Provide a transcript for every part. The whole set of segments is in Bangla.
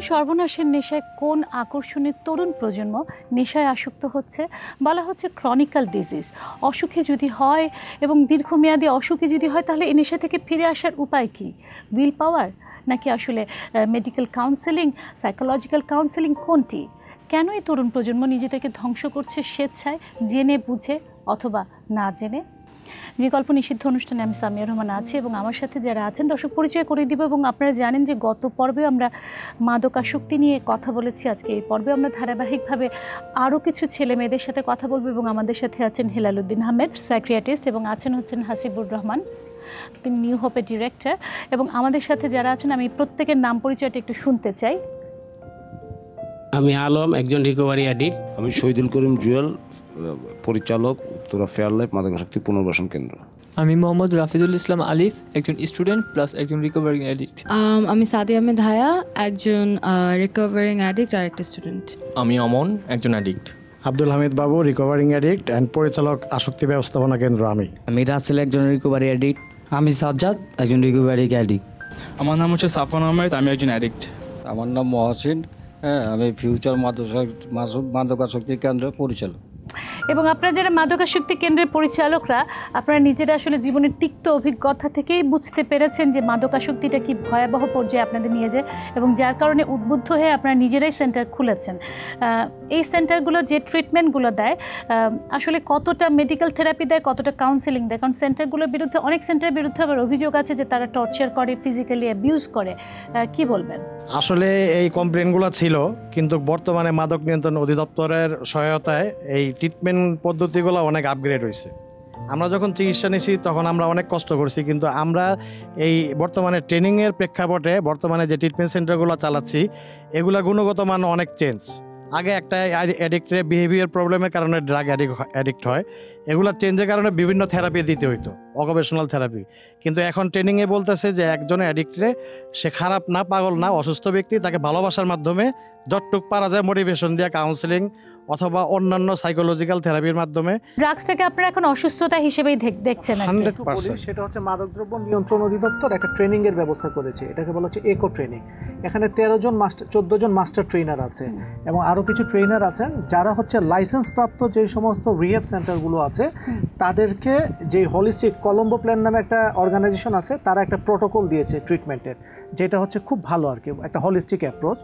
সর্বনাশের নেশায় কোন আকর্ষণের তরুণ প্রজন্ম নেশায় আসক্ত হচ্ছে? বলা হচ্ছে ক্রনিক্যাল ডিজিজ। অসুখে যদি হয় এবং দীর্ঘমেয়াদী অসুখে যদি হয়, তাহলে এই নেশা থেকে ফিরে আসার উপায় কি? উইল পাওয়ার, নাকি আসলে মেডিকেল কাউন্সেলিং, সাইকোলজিক্যাল কাউন্সেলিং, কোনটি? কেন এই তরুণ প্রজন্ম নিজেদেরকে ধ্বংস করছে স্বেচ্ছায়, জেনে বুঝে অথবা না জেনে? যে গল্প নিষিদ্ধ অনুষ্ঠানে আমি সামিয়া রহমান আছি এবং আমার সাথে যারা আছেন দর্শক পরিচয় করে দিব। এবং আপনারা জানেন যে গত পর্বে আমরা মাদকাসক্তি নিয়ে কথা বলেছি। আজকে এই পর্বে আমরা ধারাবাহিকভাবে আরও কিছু ছেলে মেয়েদের সাথে কথা বলবো এবং আমাদের সাথে আছেন হেলাল উদ্দিন আহমেদ, সাইকিয়াট্রিস্ট, এবং আছেন হচ্ছেন হাসিবুর রহমান, তিনি নিউ হোপের ডিরেক্টর। এবং আমাদের সাথে যারা আছেন আমি প্রত্যেকের নাম পরিচয়টা একটু শুনতে চাই। আমি আলম, একজন রিকভারি অ্যাডিক্ট। আমি শহীদুল করিম জুয়েল, পরিচালক, উত্তরা ফেয়ার লাইফ মাদকাসক্তি পুনর্বাসন কেন্দ্র। আমি মোহাম্মদ রাফিদুল ইসলাম আলিফ, একজন স্টুডেন্ট প্লাস একজন রিকভারিং অ্যাডিক্ট। আমি সাদি আহমেদ হায়া, একজন রিকভারিং অ্যাডিক্ট আর একটা স্টুডেন্ট। আমি অমন, একজন addict. Abdul Hamid Babu, recovering addict and পরিচালক, আসক্তি ব্যবস্থাপনা কেন্দ্র। আমি রাসেল, একজন রিকভারি অ্যাডিক্ট। আমি সাজ্জাদ, একজন রিকভারি অ্যাডিক্ট। আমার নাম হচ্ছে সাফওয়ান আহমেদ, আমি একজন অ্যাডিক্ট। আমার নাম মহসিন, আমি ফিউচার মাদকাসক্তি কেন্দ্রের পরিচালক। এবং আপনারা যারা মাদকাসক্তি কেন্দ্রের পরিচালকরা, আপনারা নিজেরা আসলে জীবনের তিক্ত অভিজ্ঞতা থেকেই বুঝতে পেরেছেন যে মাদকাসক্তিটা কি ভয়াবহ পর্যায়ে আপনাদের নিয়ে যায়, এবং যার কারণে উদ্বুদ্ধ হয়ে আপনারা নিজেরাই সেন্টার খুলেছেন। এই সেন্টারগুলো যে ট্রিটমেন্টগুলো দেয়, আসলে কতটা মেডিকেল থেরাপি দেয়, কতটা কাউন্সেলিং দেয়? কারণ সেন্টারগুলোর বিরুদ্ধে, অনেক সেন্টারের বিরুদ্ধে আবার অভিযোগ আছে যে তারা টর্চার করে, ফিজিক্যালি অ্যাবিউজ করে। কি বলবেন? আসলে এই কমপ্লেনগুলো ছিল, কিন্তু বর্তমানে মাদক নিয়ন্ত্রণ অধিদপ্তরের সহায়তায় এই ট্রিটমেন্ট পদ্ধতিগুলো অনেক আপগ্রেড হয়েছে। আমরা যখন চিকিৎসা নিয়েছি তখন আমরা অনেক কষ্ট করছি, কিন্তু আমরা এই বর্তমানে ট্রেনিংয়ের প্রেক্ষাপটে বর্তমানে যে ট্রিটমেন্ট সেন্টারগুলো চালাচ্ছি, এগুলা গুণগত মান অনেক চেঞ্জ। আগে একটা অ্যাডিক্টের বিহেভিয়ার প্রবলেমের কারণে ড্রাগ অ্যাডিক্ট হয়, এগুলো চেঞ্জের কারণে বিভিন্ন থেরাপি দিতে হইতো, অকুপেশনাল থেরাপি। কিন্তু এখন ট্রেনিংয়ে বলতেছে যে একজন অ্যাডিক্টরে, সে খারাপ না, পাগল না, অসুস্থ ব্যক্তি, তাকে ভালোবাসার মাধ্যমে যতটুক পারা যায় মোটিভেশন দিয়ে, কাউন্সেলিং অথবা অন্যান্য সাইকোলজিক্যাল থেরাপির মাধ্যমে। ড্রাগসটাকে আপনারা এখন অসুস্থতা হিসেবেই দেখছেন? 100%। সেটা হচ্ছে মাদকদ্রব্য নিয়ন্ত্রণ অধিদপ্তর একটা ট্রেনিং এর ব্যবস্থা করেছে, এটাকে বলা হচ্ছে একো ট্রেনিং। এখানে 14 জন মাস্টার ট্রেনার আছে এবং আরও কিছু ট্রেনার আছেন যারা হচ্ছে লাইসেন্স প্রাপ্ত যে সমস্ত রিহ্যাব সেন্টারগুলো আছে তাদেরকে, যে হোলিস্টিক কলম্বো প্ল্যান নামে একটা অর্গানাইজেশন আছে, তারা একটা প্রোটোকল দিয়েছে ট্রিটমেন্টের, যেটা হচ্ছে খুব ভালো আর কি, একটা হোলিস্টিক অ্যাপ্রোচ।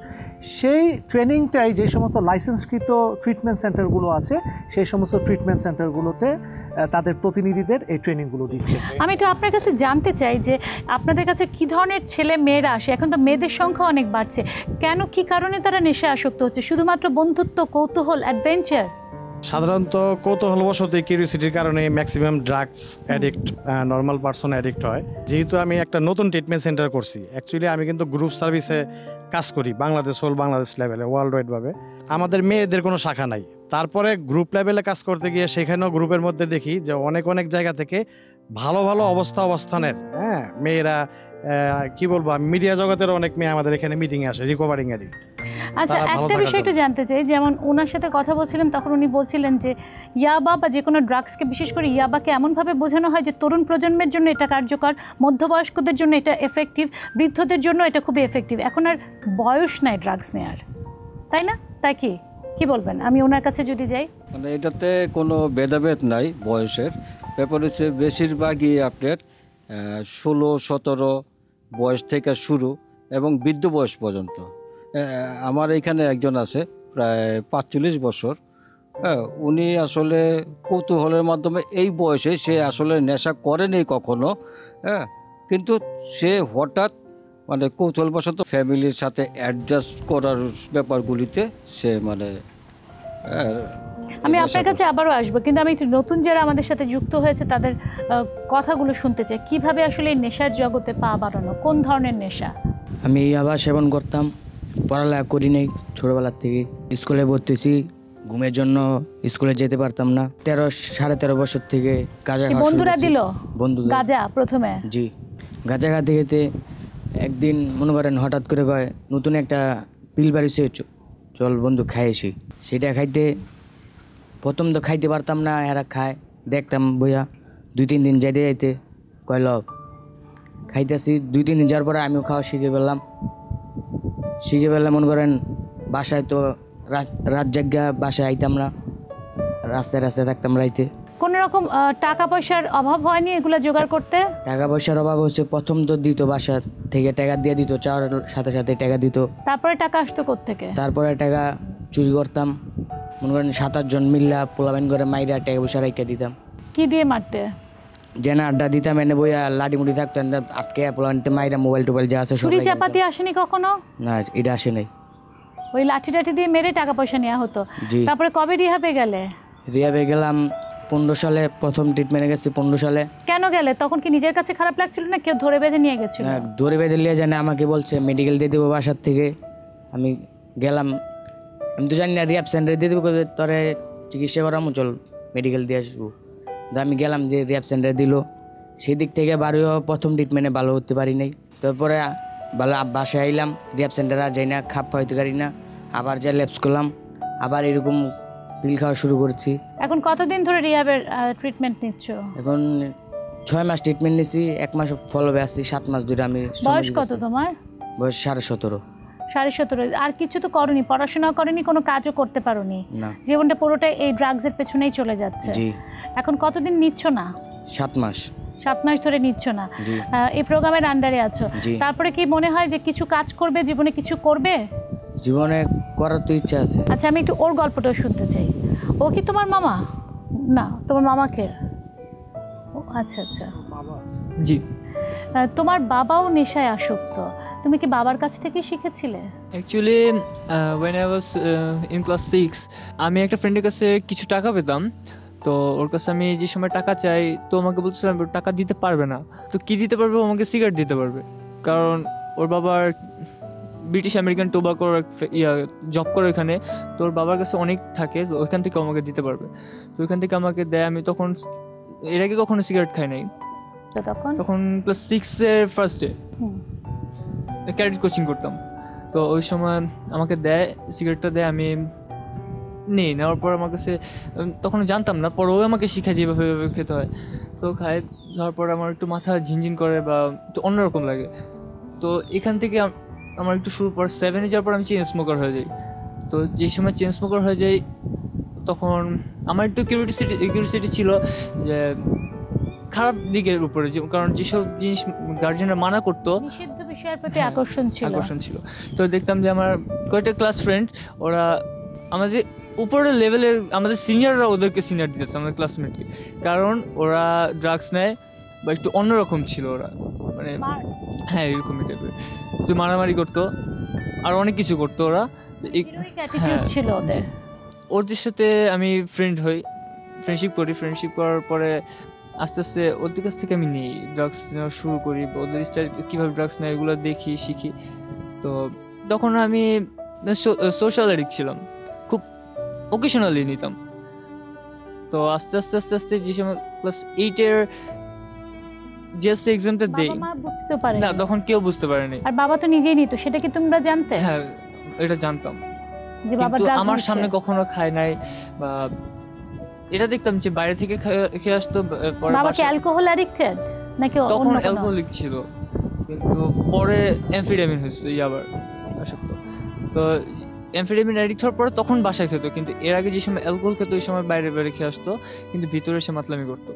সেই ট্রেনিংটাই যে সমস্ত লাইসেন্সকৃত ট্রিটমেন্ট সেন্টারগুলো আছে, সেই সমস্ত ট্রিটমেন্ট সেন্টারগুলোতে তাদের প্রতিনিধিদের এই ট্রেনিংগুলো দিচ্ছে। আমি তো আপনার কাছে জানতে চাই যে আপনাদের কাছে কী ধরনের ছেলে মেয়েরা আসে? এখন তো মেয়েদের সংখ্যা অনেক বাড়ছে, কেন, কি কারণে তারা নেশায় আসক্ত হচ্ছে? শুধুমাত্র বন্ধুত্ব, কৌতূহল, অ্যাডভেঞ্চার? সাধারণত কৌতূহলবশত, কিউরিওসিটির কারণে maximum drugs addict, normal person addict হয়। যেহেতু আমি একটা নতুন ট্রিটমেন্ট সেন্টার করছি, অ্যাকচুয়ালি আমি কিন্তু গ্রুপ সার্ভিসে কাজ করি, বাংলাদেশ লেভেলে, ওয়ার্ল্ড ওয়াইডভাবে। আমাদের মেয়েদের কোনো শাখা নাই, তারপরে গ্রুপ লেভেলে কাজ করতে গিয়ে সেখানেও গ্রুপের মধ্যে দেখি যে অনেক জায়গা থেকে ভালো অবস্থানের মেয়েরা, কি বলবো, মিডিয়া জগতের অনেক মেয়ে আমাদের এখানে মিটিংয়ে আসে, রিকভারিং অ্যাডিক্ট। আচ্ছা, একটা বিষয় একটু জানতে চাই, যেমন ওনার সাথে কথা বলছিলাম তখন উনি বলছিলেন যে ইয়াবা বা যে কোনো ড্রাগসকে, বিশেষ করে ইয়াবাকে এমনভাবে বোঝানো হয় যে তরুণ প্রজন্মের জন্য এটা কার্যকর, মধ্যবয়স্কদের জন্য এটা এফেক্টিভ, বৃদ্ধদের জন্য এটা খুবই এফেক্টিভ। এখন আর বয়স নাই ড্রাগস নেওয়ার, তাই না? তাই কি বলবেন? আমি ওনার কাছে যদি যাই, মানে এটাতে কোনো ভেদাভেদ নাই বয়সের ব্যাপার। হচ্ছে বেশিরভাগই আপনার 16-17 বয়স থেকে শুরু এবং বৃদ্ধ বয়স পর্যন্ত। আমার এখানে একজন আছে প্রায় 45 বছর, উনি আসলে কৌতূহলের মাধ্যমে এই বয়সে, সে আসলে নেশা করেনি কখনো, কিন্তু সে হঠাৎ মানে কৌতূহলবশত ফ্যামিলির সাথে অ্যাডজাস্ট করার ব্যাপারগুলিতে সে মানে। আমি আপনার কাছে আবারও আসবো, কিন্তু আমি একটু নতুন যারা আমাদের সাথে যুক্ত হয়েছে তাদের কথাগুলো শুনতে চাই। কিভাবে আসলে এই নেশার জগতে পা বাড়ানো, কোন ধরনের নেশা? আমি আবার সেবন করতাম, পড়ালেখা করি নাই ছোটবেলার থেকে। স্কুলে ভর্তি হয়েছি, ঘুমের জন্য স্কুলে যেতে পারতাম না। 13-13.5 বছর থেকে গাঁজা খাওয়া। বন্ধুরা দিল গাঁজা প্রথমে? জি, গাঁজা খাতে খেতে একদিন মনে করেন হঠাৎ করে কয় নতুন একটা পিল বাড়িছে, চল বন্ধু খাইছি। সেটা খাইতে প্রথম তো খাইতে পারতাম না, এরা খায় দেখতাম বইয়া। 2-3 দিন যাইতে কয় লব খাইতেছি। 2-3 দিন যাওয়ার পরে আমিও খাওয়া শিখে ফেললাম। শিখে ফেললে মনে করেন বাসায় তো রাত জায়গা বাসায় আইতাম না, রাস্তায় রাস্তায় থাকতাম রাইতে। কোনো রকম টাকা পয়সার অভাব হয়নি এগুলো জোগাড় করতে? টাকা পয়সার অভাব হচ্ছে, প্রথম তো দিত বাসা থেকে টাকা দিয়ে দিত, চাওয়ার সাথে সাথে টাকা দিত। তারপরে টাকা আসতো কোত্থেকে? তারপরে টাকা চুরি করতাম, মনে করেন 7-8 জন মিল্লা পোলাবেন করে মাইরা টাকা পয়সা রাইকা দিতাম। কি দিয়ে মারতে? যেন আড্ডা দিতাম, এনে বইয়া লাঠি মুড়ি থাকতো, আটকে পোলাবেনতে মাইরা মোবাইল টোবাইল যা আছে সব ছুরি চাপাতি আসেনি কখনো? না, এটা আসে নাই। ওই লাঠি টাঠি দিয়ে মেরে টাকা পয়সা নেওয়া হতো। জি। তারপরে কবে রিহাবে গেলে? রিহাবে গেলাম 15 সালে, প্রথম ট্রিটমেন্টে গেছি 15 সালে। কেন গেলে? তখন কি নিজের কাছে খারাপ লাগছিল না কেউ ধরে বেঁধে নিয়ে গেছিল? না, ধরে বেঁধে নিয়ে জানে, আমাকে বলছে মেডিকেল দিয়ে দেবো বাসার থেকে। আমি গেলাম, আমি তো জানি না রিহাব সেন্টারে দিয়ে দেবো, তোরে চিকিৎসা করামো, চল মেডিকেল দিয়ে আসবো। আমি গেলাম, যে রিহাব সেন্টারে দিল, সেই দিক থেকে বাড়িও প্রথম ট্রিটমেন্টে ভালো করতে পারি নাই। তারপরে ভালো বাসায় আইলাম, রিহাব সেন্টারে আর যাই না, খাপ খাওয়াইতে পারি না, আবার যা ল্যাপস করলাম, আবার এরকম পিল খাওয়া শুরু করছি। এখন কতদিন ধরে রিহাবের ট্রিটমেন্ট নিচ্ছ? এখন 6 মাস ট্রিটমেন্ট নিছি, 1 মাস ফলোবে আসছি, 7 মাস ধরে আমি। বয়স কত তোমার? বয়স 17.5। 17.5। আর কিছু তো করনি, পড়াশোনা করনি, কোনো কাজও করতে পারোনি, না, জীবনটা পুরোটাই এই ড্রাগসের পেছনেই চলে যাচ্ছে। জি। এখন কতদিন নিচ্ছ না? 7 মাস। 7 মাস ধরে নিচ্ছ না, জি। এই প্রোগ্রামের আন্ডারে আছো। জি। তারপরে কি মনে হয় যে কিছু কাজ করবে, জীবনে কিছু করবে? জীবনে করার তো ইচ্ছা আছে। আচ্ছা, আমি একটু ওর গল্পটাও শুনতে চাই। ও কি তোমার মামা? না, তোমার মামাকে? আচ্ছা আচ্ছা। জি। তোমার বাবাও নেশায় আসক্ত, তুমি কি বাবার কাছ থেকে শিখেছিলে? Actually when I was in class 6, আমি একটা ফ্রেন্ডের কাছে কিছু টাকা পেতাম। তো ওর কাছে আমি যে সময় টাকা চাই, তো আমাকে বলছিলাম টাকা দিতে পারবে না। তো কি দিতে পারবে? আমাকে সিগারেট দিতে পারবে, কারণ ওর বাবার ব্রিটিশ আমেরিকান টোবাকোর জব করে এখানে, তো ওর বাবার কাছে অনেক থাকে, তো ওইখান থেকে আমাকে দিতে পারবে। তো ওইখান থেকে আমাকে দেয়। আমি তখন এর আগে কখনো সিগারেট খাই নাই, তখন ক্লাস 6-এর ফার্স্টে ক্যাডেট কোচিং করতাম। তো ওই সময় আমাকে দেয়, সিগারেটটা দেয়, আমি নেই। নেওয়ার পর আমার কাছে তখন জানতাম না, পরে ও আমাকে শিখায় যেভাবে খেতে হয়। তো খাই, যাওয়ার পর আমার একটু মাথা ঝিনঝিন করে বা একটু অন্যরকম লাগে। তো এখান থেকে আমার একটু শুরু পর 7-এ যাওয়ার পর আমি চেইন স্মোকার হয়ে যাই। তো যে সময় চেইন স্মোকার হয়ে যাই, তখন আমার একটু কিউরিওসিটি ছিল যে খারাপ দিকের উপরে, কারণ যেসব জিনিস গার্জিয়ানরা মানা করতো, নিষিদ্ধ বিষয়ের প্রতি আকর্ষণ ছিল। তো দেখতাম যে আমার কয়েকটা ক্লাস ফ্রেন্ড, ওরা আমাদের উপরের লেভেলের, আমাদের সিনিয়ররা ওদেরকে সিনিয়র দিতেছে আমাদের ক্লাসমেটকে, কারণ ওরা ড্রাগস নেয় বা একটু অন্যরকম ছিল ওরা, মানে হ্যাঁ এরকমই টাইপের, তো মারামারি করতো আর অনেক কিছু করতো ওরা। ছিল ওদের। ওদের সাথে আমি ফ্রেন্ডশিপ করার পরে আস্তে আস্তে ওদের কাছ থেকে আমি নেই, ড্রাগস নেওয়া শুরু করি, ওদের স্টাইল কীভাবে ড্রাগস নেয় এগুলো দেখি, শিখি। তো তখন আমি সোশ্যাল অ্যাডিক্ট ছিলাম, খুব ওকেশনালি নিতাম। তো আস্তে আস্তে যে সময় ক্লাস 8-এর জিএসসি এক্সামটা দেই, না তখন কেউ বুঝতে পারেনি। আর বাবা তো নিজেই নিত, সেটা কি তোমরা জানতে? হ্যাঁ, এটা জানতাম, কিন্তু আমার সামনে কখনো খায় নাই, বা এটা দেখতাম যে বাইরে থেকে খেয়ে আসতো। বাবা কি অ্যালকোহল অ্যাডিক্টেড নাকি? তখন অ্যালকোহলিক ছিল, কিন্তু পরে অ্যামফেটামিন হয়েছে, আবার আসক্ত। তো অ্যামফেটামিন অ্যাডিক্ট হওয়ার পরে তখন বাসায় খেতো, কিন্তু এর আগে যে সময় অ্যালকোহল খেতো ওই সময় বাইরে খেয়ে আসতো, কিন্তু ভিতরে এসে মাতলামি করতো।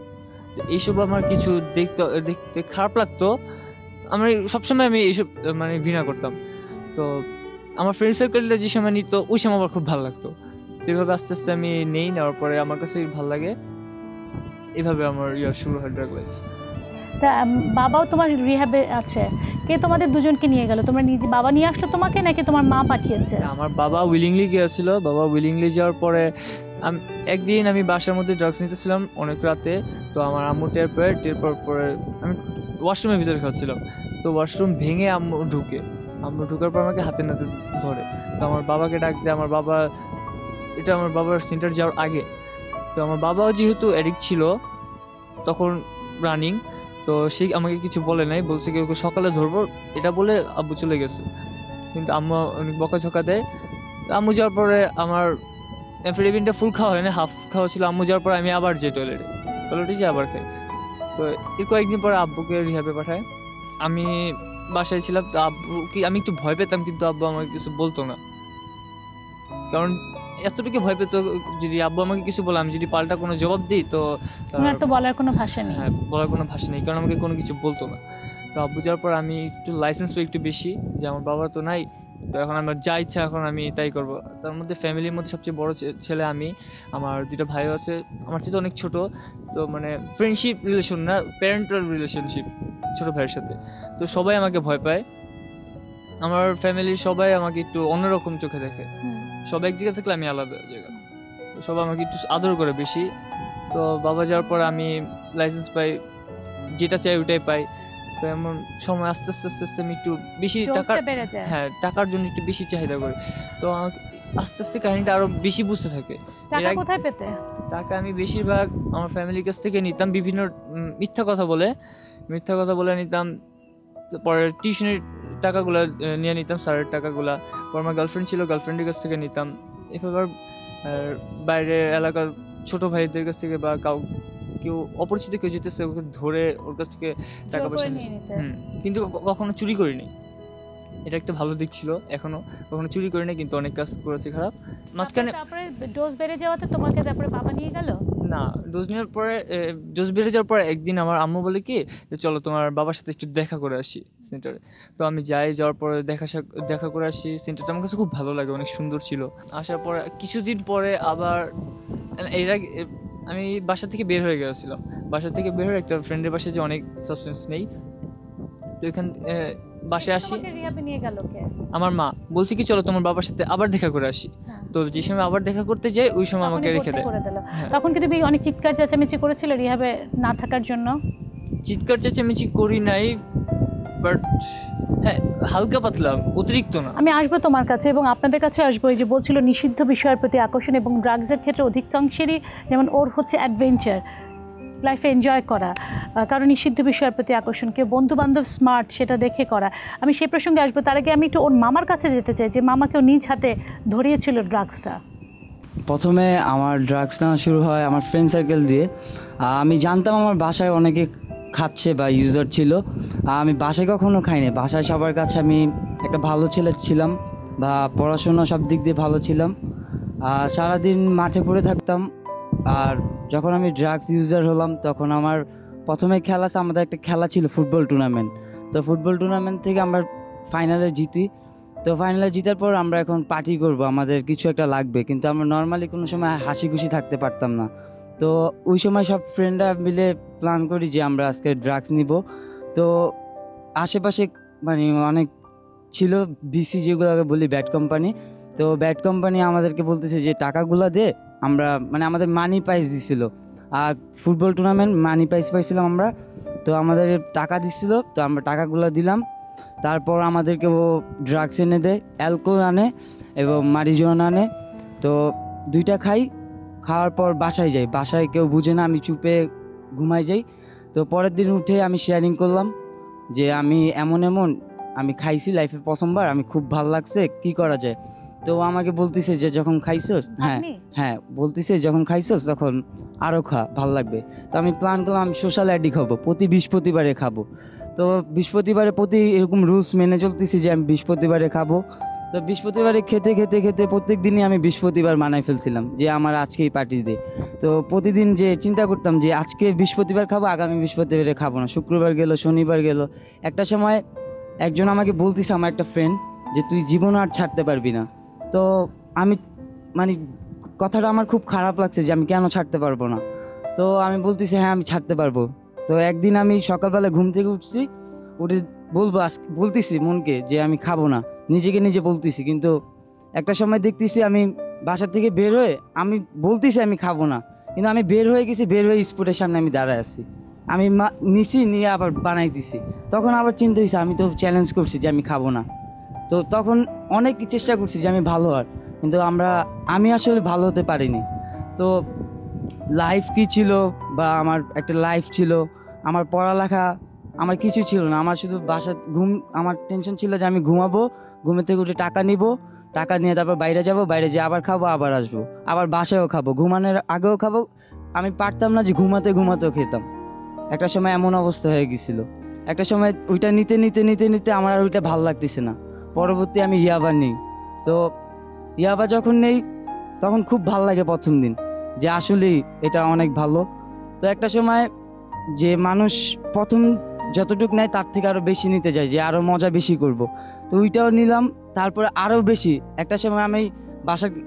তো এইসব আমার কিছু দেখতে খারাপ লাগতো, আমার সবসময় আমি এইসব মানে ঘৃণা করতাম। তো আমার ফ্রেন্ড সার্কেলটা যে সময় নিত ওই সময় আমার খুব ভালো লাগতো। তো এইভাবে আস্তে আস্তে আমি নেওয়ার পরে আমার কাছে ভালো লাগে, এইভাবে আমার শুরু হয় ড্রাগ লাইফ। তা বাবাও তোমার রিহ্যাবে আছে, কে তোমাদের দুজনকে নিয়ে গেল? তোমরা নিজে বাবা নিয়ে আসলো তোমাকে নাকি তোমার মা পাঠিয়েছে? আমার বাবা উইলিংলি গিয়েছিল। বাবা উইলিংলি যাওয়ার পরে একদিন আমি বাসার মধ্যে ড্রাগস নিতেছিলাম অনেক রাতে। তো আমার আম্মু টের পরে আমি ওয়াশরুমের ভিতরে খাচ্ছিলাম। তো ওয়াশরুম ভেঙে আম্মু ঢুকার পর আমাকে হাতে নাতে ধরে। তো আমার বাবাকে ডাক দেয়। আমার বাবার সেন্টার যাওয়ার আগে। তো আমার বাবাও যেহেতু অ্যাডিক্ট ছিল তখন রানিং, তো সে আমাকে কিছু বলে নাই, বলছে কি ওকে সকালে ধরবো, এটা বলে আব্বু চলে গেছে। কিন্তু আম্মু অনেক বকাঝকা দেয়। আম্মু যাওয়ার পরে আমার অ্যামফেটামিনটা ফুল খাওয়া হয় না, হাফ খাওয়া ছিল। আম্মু যাওয়ার পরে আমি আবার যাই টয়লেটে যাই, আবার খাই। তো এর কয়েকদিন পরে আব্বুকে রিহ্যাবে পাঠায়। আমি বাসায় ছিলাম, তো আব্বু কি আমি একটু ভয় পেতাম, কিন্তু আব্বু আমাকে কিছু বলতো না, কারণ এতটুকু ভয় পেতো যদি আব্বু আমাকে কিছু বলে আমি যদি পাল্টা কোনো জবাব দিই তো ওনার তো বলার কোনো ভাষা নেই। হ্যাঁ, বলার কোনো ভাষা নেই, কারণ আমাকে কোনো কিছু বলতো না। তো আব্বু যাওয়ার পর আমি একটু লাইসেন্স পাই একটু বেশি, যে আমার বাবা তো নাই, তো এখন আমার যা ইচ্ছা এখন আমি তাই করবো। তার মধ্যে ফ্যামিলির মধ্যে সবচেয়ে বড় ছেলে আমি, আমার 2টা ভাইও আছে আমার চেয়ে অনেক ছোট, তো মানে ফ্রেন্ডশিপ রিলেশন না, প্যারেন্টাল রিলেশনশিপ ছোট ভাইয়ের সাথে। তো সবাই আমাকে ভয় পায়, আমার ফ্যামিলির সবাই আমাকে একটু অন্যরকম চোখে দেখে, সব এক জায়গায় থাকলে আমি আলাদা জায়গা, তো সবাই আমাকে একটু আদর করে বেশি। তো বাবা যাওয়ার পর আমি লাইসেন্স পাই, যেটা চাই ওটাই পাই। তো এমন সময় আস্তে আস্তে আস্তে আস্তে আমি একটু বেশি টাকার, হ্যাঁ টাকার জন্য একটু বেশি চাহিদা করি, তো আস্তে আস্তে কাহিনীটা আরো বেশি বুঝতে থাকে। টাকা কোথায় পেতে? টাকা আমি বেশিরভাগ আমার ফ্যামিলির কাছ থেকে নিতাম, বিভিন্ন মিথ্যা কথা বলে নিতাম, পরে টিউশনের টাকাগুলো নিয়ে নিতাম, স্যারের টাকাগুলা, পর আমার গার্লফ্রেন্ড ছিল গার্লফ্রেন্ডের কাছ থেকে নিতাম, এবার বাইরে এলাকার ছোট ভাইদের কাছ থেকে বা কেউ অপরিচিত কেউ যেতেছে ওকে ধরে ওর কাছ থেকে টাকা পয়সা নিয়ে, কিন্তু কখনো চুরি করিনি, এটা একটা ভালো দিক ছিল। এখনো কখনো চুরি করিনি, কিন্তু অনেক কাজ করেছি খারাপ মাঝখানে। তারপরে ডোজ বেড়ে যাওয়াতে তোমাকে তারপরে বাবা নিয়ে গেল? না, ডোজ বেড়ে যাওয়ার পরে একদিন আমার আম্মু বলে কি যে চলো তোমার বাবার সাথে একটু দেখা করে আসি সেন্টারে। তো আমি যাওয়ার পরে দেখা করে আসি সেন্টারটা, আমার কাছে খুব ভালো লাগে, অনেক সুন্দর ছিল। আসার পরে কিছুদিন পরে আবার এর আগে আমি বাসা থেকে বের হয়ে গেছিলাম, বাসা থেকে বের হয়ে একটা ফ্রেন্ডের বাসায় যে অনেক সাবস্টেন্স নেই, তো এখান বাসায় আসি, নিয়ে গেল কে? আমার মা বলছে কি চলো তোমার বাবার সাথে আবার দেখা করে আসি। তো যে সময় আবার দেখা করতে যাই ওই সময় আমাকে রেখে দেয়। তখন কি তুমি অনেক চিৎকার চেঁচামেচি করেছিলে রিহাবে না থাকার জন্য? চিৎকার চেঁচামেচি করি নাই, বাট হ্যাঁ হালকা পাতলা, অতিরিক্ত না। আমি আসবো তোমার কাছে এবং আপনাদের কাছে আসবো। এই যে বলছিল নিষিদ্ধ বিষয়ের প্রতি আকর্ষণ, এবং ড্রাগসের ক্ষেত্রে অধিকাংশেরই যেমন ওর হচ্ছে অ্যাডভেঞ্চার, লাইফে এনজয় করা, কারণ নিষিদ্ধ বিষয়ের প্রতি আকর্ষণ, কেউ বন্ধু বান্ধব স্মার্ট সেটা দেখে করা। আমি সেই প্রসঙ্গে আসবো, তার আগে আমি একটু ওর মামার কাছে যেতে চাই, যে মামাকেও নিজ হাতে ধরিয়েছিল ড্রাগসটা। প্রথমে আমার ড্রাগস নেওয়া শুরু হয় আমার ফ্রেন্ড সার্কেল দিয়ে। আমি জানতাম আমার বাসায় অনেকে খাচ্ছে বা ইউজার ছিল, আমি বাসায় কখনো খাইনি। বাসায় সবার কাছে আমি একটা ভালো ছেলে ছিলাম, বা পড়াশোনা সব দিক দিয়ে ভালো ছিলাম, সারাদিন মাঠে পড়ে থাকতাম। আর যখন আমি ড্রাগস ইউজার হলাম তখন আমার প্রথমে আমাদের একটা খেলা ছিল ফুটবল টুর্নামেন্ট। তো ফুটবল টুর্নামেন্ট থেকে আমরা ফাইনালে জিতি। তো ফাইনালে জিতার পর আমরা এখন পার্টি করব, আমাদের কিছু একটা লাগবে, কিন্তু আমরা নর্মালি কোনো সময় হাসি খুশি থাকতে পারতাম না। তো ওই সময় সব ফ্রেন্ডরা মিলে প্ল্যান করি যে আমরা আজকে ড্রাগস নিব। তো আশেপাশে মানে অনেক ছিল বিসি, যেগুলোকে বলি ব্যাড কোম্পানি। তো ব্যাড কোম্পানি আমাদেরকে বলতেছে যে টাকাগুলো দে, আমরা মানে আমাদের মানি প্রাইজ দিছিল, আর ফুটবল টুর্নামেন্ট মানি প্রাইজ পাইছিলাম আমরা। তো আমাদের টাকা দিছিল, তো আমরা টাকাগুলো দিলাম। তারপর আমাদেরকে ও ড্রাগস এনে দেয়, অ্যালকোহল আনে এবং মারিজুয়ানা আনে। তো 2টা খাই, খাওয়ার পর বাসায় যাই, বাসায় কেউ বুঝে না, আমি চুপে ঘুমাই যাই। তো পরের দিন উঠে আমি শেয়ারিং করলাম যে আমি আমি খাইছি লাইফে প্রথমবার, আমি খুব ভালো লাগছে, কি করা যায়। তো আমাকে বলতেছে যে যখন খাইছোস, হ্যাঁ বলতেছে যখন খাইছোস তখন আরও খা, ভালো লাগবে। তো আমি প্ল্যান করলাম আমি সোশ্যাল অ্যাডি খাবো, প্রতি বৃহস্পতিবারে খাবো। তো বৃহস্পতিবারে প্রতি এরকম রুলস মেনে চলতেছি যে আমি বৃহস্পতিবারে খাবো। তো বৃহস্পতিবারে খেতে খেতে খেতে প্রত্যেক দিনই আমি বৃহস্পতিবার মানাই ফেলছিলাম যে আমার আজকেই পার্টি দে। তো প্রতিদিন যে চিন্তা করতাম যে আজকে বৃহস্পতিবার খাবো, আগামী বৃহস্পতিবারে খাবো না। শুক্রবার গেল, শনিবার গেল। একটা সময় একজন আমাকে বলতেছে, আমার একটা ফ্রেন্ড, যে তুই জীবন আর ছাড়তে পারবি না। তো আমি মানে কথাটা আমার খুব খারাপ লাগছে যে আমি কেন ছাড়তে পারবো না। তো আমি বলতেছি হ্যাঁ আমি ছাড়তে পারবো। তো একদিন আমি সকালবেলা ঘুম থেকে উঠছি, উঠে বলতেছি মনকে যে আমি খাবো না, নিজেকে নিজে বলতেছি। কিন্তু একটা সময় দেখতেছি আমি বাসা থেকে বের হয়ে আমি বলতেছি আমি খাবো না, কিন্তু আমি বের হয়ে গেছি, বের হয়ে স্পটের সামনে আমি দাঁড়ায় আছি, আমি নিয়ে আবার বানাই দিছি। তখন আবার চিন্তা হয়েছে আমি তো চ্যালেঞ্জ করছি যে আমি খাবো না। তো তখন অনেক চেষ্টা করছি যে আমি ভালো হওয়ার, কিন্তু আমি আসলে ভালো হতে পারিনি। তো লাইফ কি ছিল, বা আমার একটা লাইফ ছিল, আমার পড়ালেখা, আমার কিছু ছিল না। আমার শুধু আমার টেনশন ছিল যে আমি ঘুমাবো, ঘুমে থেকে উঠে টাকা নিব, টাকা নিয়ে তারপর বাইরে যাব, বাইরে যেয়ে আবার খাবো, আবার আসবো, আবার বাসায়ও খাবো, ঘুমানোর আগেও খাবো। আমি পারতাম না যে ঘুমাতেও খেতাম। একটা সময় এমন অবস্থা হয়ে গেছিলো। একটা সময় ওইটা নিতে নিতে নিতে নিতে আমার আর ওইটা ভালো লাগতেছে না। পরবর্তী আমি ইয়াবা নিই। তো ইয়াবা যখন নেই তখন খুব ভালো লাগে প্রথম দিন, যে আসলেই এটা অনেক ভালো। তো একটা সময় যে মানুষ প্রথম যতটুকু নেয় তার থেকে আরও বেশি নিতে যায়, যে আরও মজা বেশি করব। তো ওইটাও নিলাম, তারপরে আরও বেশি। একটা সময় আমি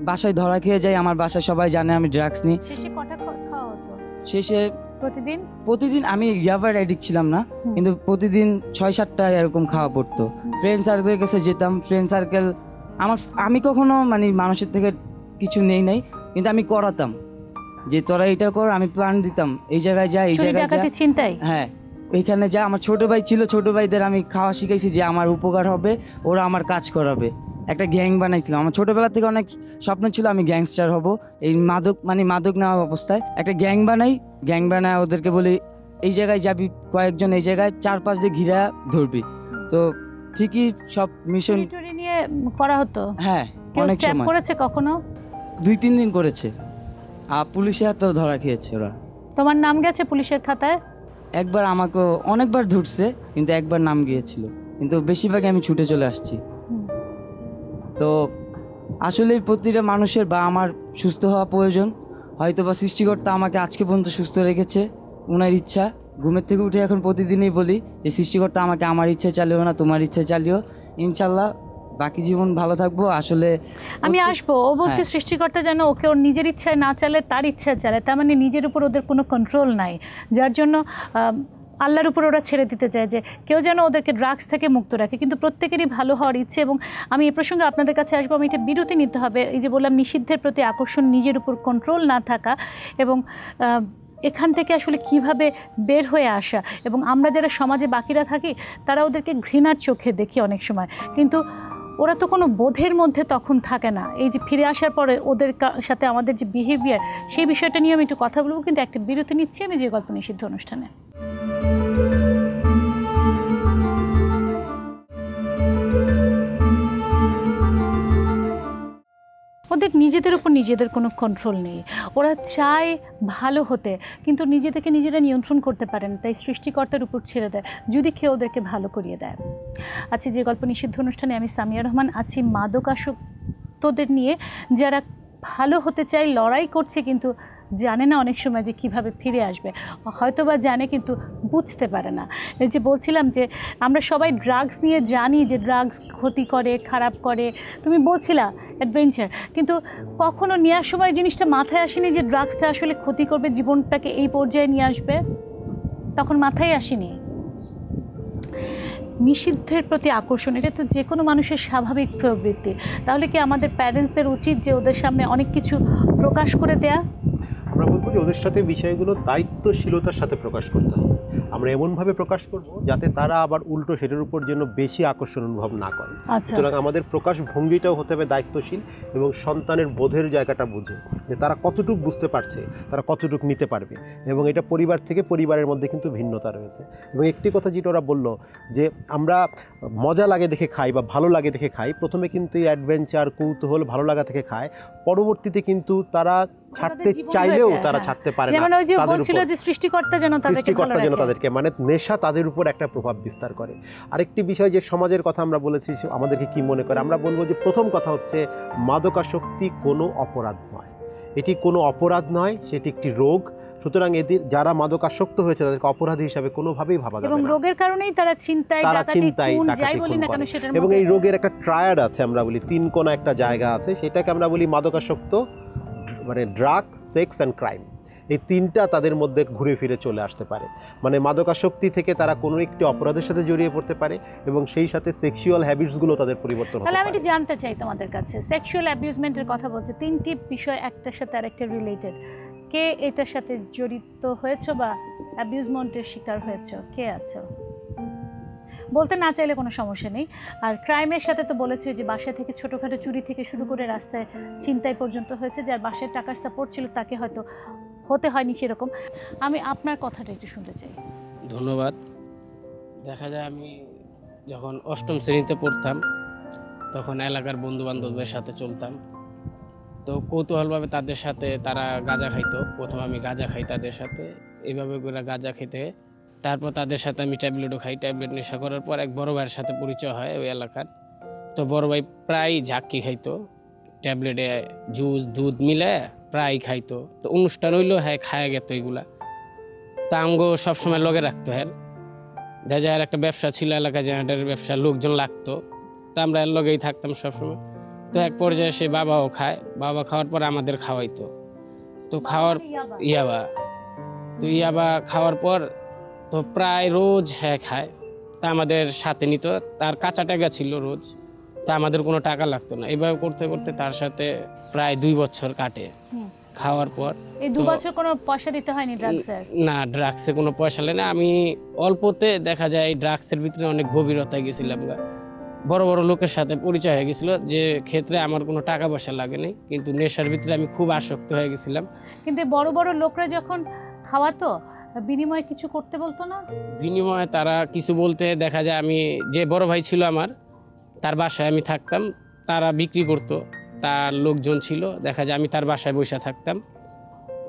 বাসায় ধরা খেয়ে যাই, আমার বাসায় সবাই জানে আমি ড্রাগস নিই। শেষে কটা খাওয়া হতো শেষে প্রতিদিন? আমি ইয়াবার অ্যাডিক্ট ছিলাম না, কিন্তু প্রতিদিন 6-7টা এরকম খাওয়া পড়তো। ফ্রেন্ড সার্কেলের কাছে যেতাম, ফ্রেন্ড সার্কেল আমি কখনো মানে মানুষের থেকে কিছু নেই নাই, কিন্তু আমি করাতাম যে তোরা এটা কর, আমি প্ল্যান দিতাম এই জায়গায় যা, এই জায়গায় যা। হ্যাঁ, ওইখানে যা। আমার ছোট ভাই ছিল, ছোট ভাইদের আমি খাওয়া শিখাইছি যে আমার উপকার হবে, ওরা আমার কাজ করাবে। একটা গ্যাং বানাইছিলাম, আমার ছোটবেলা থেকে অনেক স্বপ্ন ছিল আমি গ্যাংস্টার হব। এই মাদক নেওয়া অবস্থায় একটা গ্যাং বানায় ওদেরকে বলি এই জায়গায় যাবি, কয়েকজন এই জায়গায় 4-5 দিয়ে ঘিরা ধরবি। তো ঠিকই সব মিশন নিয়ে করা হতো। হ্যাঁ, অনেক সময় করেছে, কখনো 2-3 দিন করেছে। আর পুলিশের হাতেও ধরা খেয়েছে ওরা। তোমার নাম গেছে পুলিশের খাতায়? একবার আমাকে অনেকবার ধরছে, কিন্তু একবার নাম গিয়েছিল, কিন্তু বেশিরভাগই আমি ছুটে চলে আসছি। তো আসলে প্রতিটা মানুষের বা আমার সুস্থ হওয়া প্রয়োজন। হয়তো বা সৃষ্টিকর্তা আমাকে আজকে পর্যন্ত সুস্থ রেখেছে, ওনার ইচ্ছা। ঘুমের থেকে উঠে এখন প্রতিদিনই বলি যে সৃষ্টিকর্তা আমাকে আমার ইচ্ছায় চালিও না, তোমার ইচ্ছায় চালিও। ইনশাল্লাহ বাকি জীবন ভালো থাকবো। আসলে আমি আসবো, ও বলছে সৃষ্টিকর্তা যেন ওকে ওর নিজের ইচ্ছায় না চালে, তার ইচ্ছায় চালে। তার মানে নিজের উপর ওদের কোনো কন্ট্রোল নাই, যার জন্য আল্লাহর উপর ওরা ছেড়ে দিতে চায় যে কেউ যেন ওদেরকে ড্রাগস থেকে মুক্ত রাখে। কিন্তু প্রত্যেকেরই ভালো হওয়ার ইচ্ছে। এবং আমি এই প্রসঙ্গে আপনাদের কাছে আসবো, আমি এটা বিরতি নিতে হবে। এই যে বললাম নিষিদ্ধের প্রতি আকর্ষণ, নিজের উপর কন্ট্রোল না থাকা, এবং এখান থেকে আসলে কিভাবে বের হয়ে আসা। এবং আমরা যারা সমাজে বাকিরা থাকি তারা ওদেরকে ঘৃণার চোখে দেখি অনেক সময়, কিন্তু ওরা তো কোনো বোধের মধ্যে তখন থাকে না। এই যে ফিরে আসার পরে ওদের সাথে আমাদের যে বিহেভিয়ার, সেই বিষয়টা নিয়ে আমি একটু কথা বলবো, কিন্তু একটা বিরতি নিচ্ছি আমি যে গল্প নিষিদ্ধ অনুষ্ঠানে। ওদের নিজেদের উপর নিজেদের কোনো কন্ট্রোল নেই। ওরা চায় ভালো হতে, কিন্তু নিজেদেরকে নিজেরা নিয়ন্ত্রণ করতে পারেন, তাই সৃষ্টিকর্তার উপর ছেড়ে দেয় যদি কেউ ওদেরকে ভালো করিয়ে দেয়। আচ্ছা, যে গল্প নিষিদ্ধ অনুষ্ঠানে আমি সামিয়া রহমান আছি মাদকাসক্তদের নিয়ে, যারা ভালো হতে চায়, লড়াই করছে, কিন্তু জানে না অনেক সময় যে কিভাবে ফিরে আসবে। হয়তো বা জানে কিন্তু বুঝতে পারে না। এই যে বলছিলাম যে আমরা সবাই ড্রাগস নিয়ে জানি যে ড্রাগস ক্ষতি করে, খারাপ করে। তুমি বলছিলা অ্যাডভেঞ্চার, কিন্তু কখনো নেওয়ার সময় জিনিসটা মাথায় আসেনি যে ড্রাগসটা আসলে ক্ষতি করবে, জীবনটাকে এই পর্যায়ে নিয়ে আসবে, তখন মাথায় আসেনি। নিষিদ্ধের প্রতি আকর্ষণ, এটা তো যে কোনো মানুষের স্বাভাবিক প্রবৃত্তি। তাহলে কি আমাদের প্যারেন্টসদের উচিত যে ওদের সামনে অনেক কিছু প্রকাশ করে দেয়া? আমরা বলবো যে ওদের সাথে বিষয়গুলো দায়িত্বশীলতার সাথে প্রকাশ করতে হবে। আমরা এমনভাবে প্রকাশ করব যাতে তারা আবার উল্টো সেটার উপর যেন বেশি আকর্ষণ অনুভব না করে। সুতরাং আমাদের প্রকাশ ভঙ্গিটাও হতে হবে দায়িত্বশীল এবং সন্তানের বোধের জায়গাটা বুঝে যে তারা কতটুকু বুঝতে পারছে, তারা কতটুকু নিতে পারবে। এবং এটা পরিবার থেকে পরিবারের মধ্যে কিন্তু ভিন্নতা রয়েছে। এবং একটি কথা যেটা ওরা বললো যে আমরা মজা লাগে দেখে খাই বা ভালো লাগে দেখে খাই, প্রথমে কিন্তু এই অ্যাডভেঞ্চার, কৌতূহল, ভালো লাগা থেকে খায়, পরবর্তীতে কিন্তু তারা ছাড়তে চাইলেও তারা ছাড়তে পারে না। সৃষ্টিকর্তা যেন তাদেরকে মানে নেশা তাদের উপর একটা প্রভাব বিস্তার করে। আরেকটি বিষয় যে সমাজের কথা আমরা বলেছি, আমাদেরকে কি মনে করে, আমরা বলবো যে প্রথম কথা হচ্ছে মাদকাসক্তি কোনো অপরাধ নয়। এটি কোনো অপরাধ নয়, সেটি একটি রোগ। সুতরাং এদের যারা মাদকাসক্ত হয়েছে তাদেরকে অপরাধী হিসাবে কোনোভাবেই ভাবা যাবে না। এবং রোগের কারণেই তারা চিন্তায় যাই বলি না কেন সেটার মধ্যে। এবং এই রোগের একটা ট্রায়াড আছে, আমরা বলি 3 কোণা একটা জায়গা আছে, সেটাকে আমরা বলি মাদকাসক্ত, মানে ড্রাগ, সেক্স অ্যান্ড ক্রাইম। এই 3টা তাদের মধ্যে ঘুরে ফিরে চলে আসতে পারে। মানে মাদকাসক্তি থেকে তারা কোনো একটি অপরাধের সাথে জড়িয়ে পড়তে পারে এবং সেই সাথে সেক্সুয়াল হ্যাবিটসগুলো তাদের পরিবর্তন হতে পারে। তাহলে আমি একটু জানতে চাই তোমাদের কাছে, সেক্সুয়াল অ্যাবিউজমেন্টের কথা বলছে, 3টি বিষয় একটার সাথে আরেকটা রিলেটেড। কে এটার সাথে জড়িত হয়েছে বা অ্যাবিউজমেন্টের শিকার হয়েছে, কে আছো? বলতে না চাইলে কোনো সমস্যা নেই। আর ক্রাইমের সাথে তো বলেছে যে বাসা থেকে ছোটোখাটো চুরি থেকে শুরু করে রাস্তায় ছিনতাই পর্যন্ত হয়েছে, যার বাসায় টাকার সাপোর্ট ছিল তাকে হয়তো হতে হয়নি সেরকম। আমি আপনার কথাটা একটু শুনতে চাই। ধন্যবাদ। দেখা যায় আমি যখন 8ম শ্রেণীতে পড়তাম তখন এলাকার বন্ধু বান্ধবদের সাথে চলতাম। তো কৌতূহলভাবে তাদের সাথে, তারা গাঁজা খাইতো, প্রথম আমি গাঁজা খাই তাদের সাথে। এইভাবে করে গাঁজা খেতে তারপর তাদের সাথে আমি ট্যাবলেটও খাই। ট্যাবলেট নেশা করার পর এক বড় ভাইয়ের সাথে পরিচয় হয় ওই এলাকার। তো বড় ভাই প্রায় ঝাক্কি খাইতো, ট্যাবলেটে জুস দুধ মিলে প্রায় খাইতো। তো অনুষ্ঠান হইলেও হ্যাঁ খায়া গেত এগুলা। তা আমগো সবসময় লগে রাখতো। হ্যাঁ দেখা যায় একটা ব্যবসা ছিল, এলাকা জেনারেটরের ব্যবসা, লোকজন লাগতো, তা আমরা এর লগেই থাকতাম সবসময়। তো এক পর্যায়ে সে বাবাও খায়, বাবা খাওয়ার পর আমাদের খাওয়াইতো। তো খাওয়ার ইয়াবা খাওয়ার পর তো প্রায় রোজ হ্যাঁ খায়। তা আমাদের সাথে নিত, তার কাঁচা টাকা ছিল রোজ, তা আমাদের কোনো টাকা লাগতো না। এভাবে করতে করতে তার সাথে প্রায় 2 বছর কাটে। খাওয়ার পর এই 2 বছর কোনো পয়সা দিতে হয়নি ড্রাগসে? না, ড্রাগসে কোনো পয়সা লাগে না। আমি অল্পতে দেখা যায় ড্রাগসের ভিতরে অনেক গভীরতায় গেছিলাম। বড় বড় লোকের সাথে পরিচয় হয়ে গেছিল, যে ক্ষেত্রে আমার কোনো টাকা পয়সা লাগেনি, কিন্তু নেশার ভিতরে আমি খুব আসক্ত হয়ে গেছিলাম। কিন্তু বড় বড় লোকরা যখন খাওয়াতো বিনিময়ে কিছু করতে বলতো না? বিনিময়ে তারা কিছু বলতে, দেখা যায় আমি যে বড় ভাই ছিল আমার, তার বাসায় আমি থাকতাম, তারা বিক্রি করতো, তার লোকজন ছিল, দেখা যায় আমি তার বাসায় বসে থাকতাম।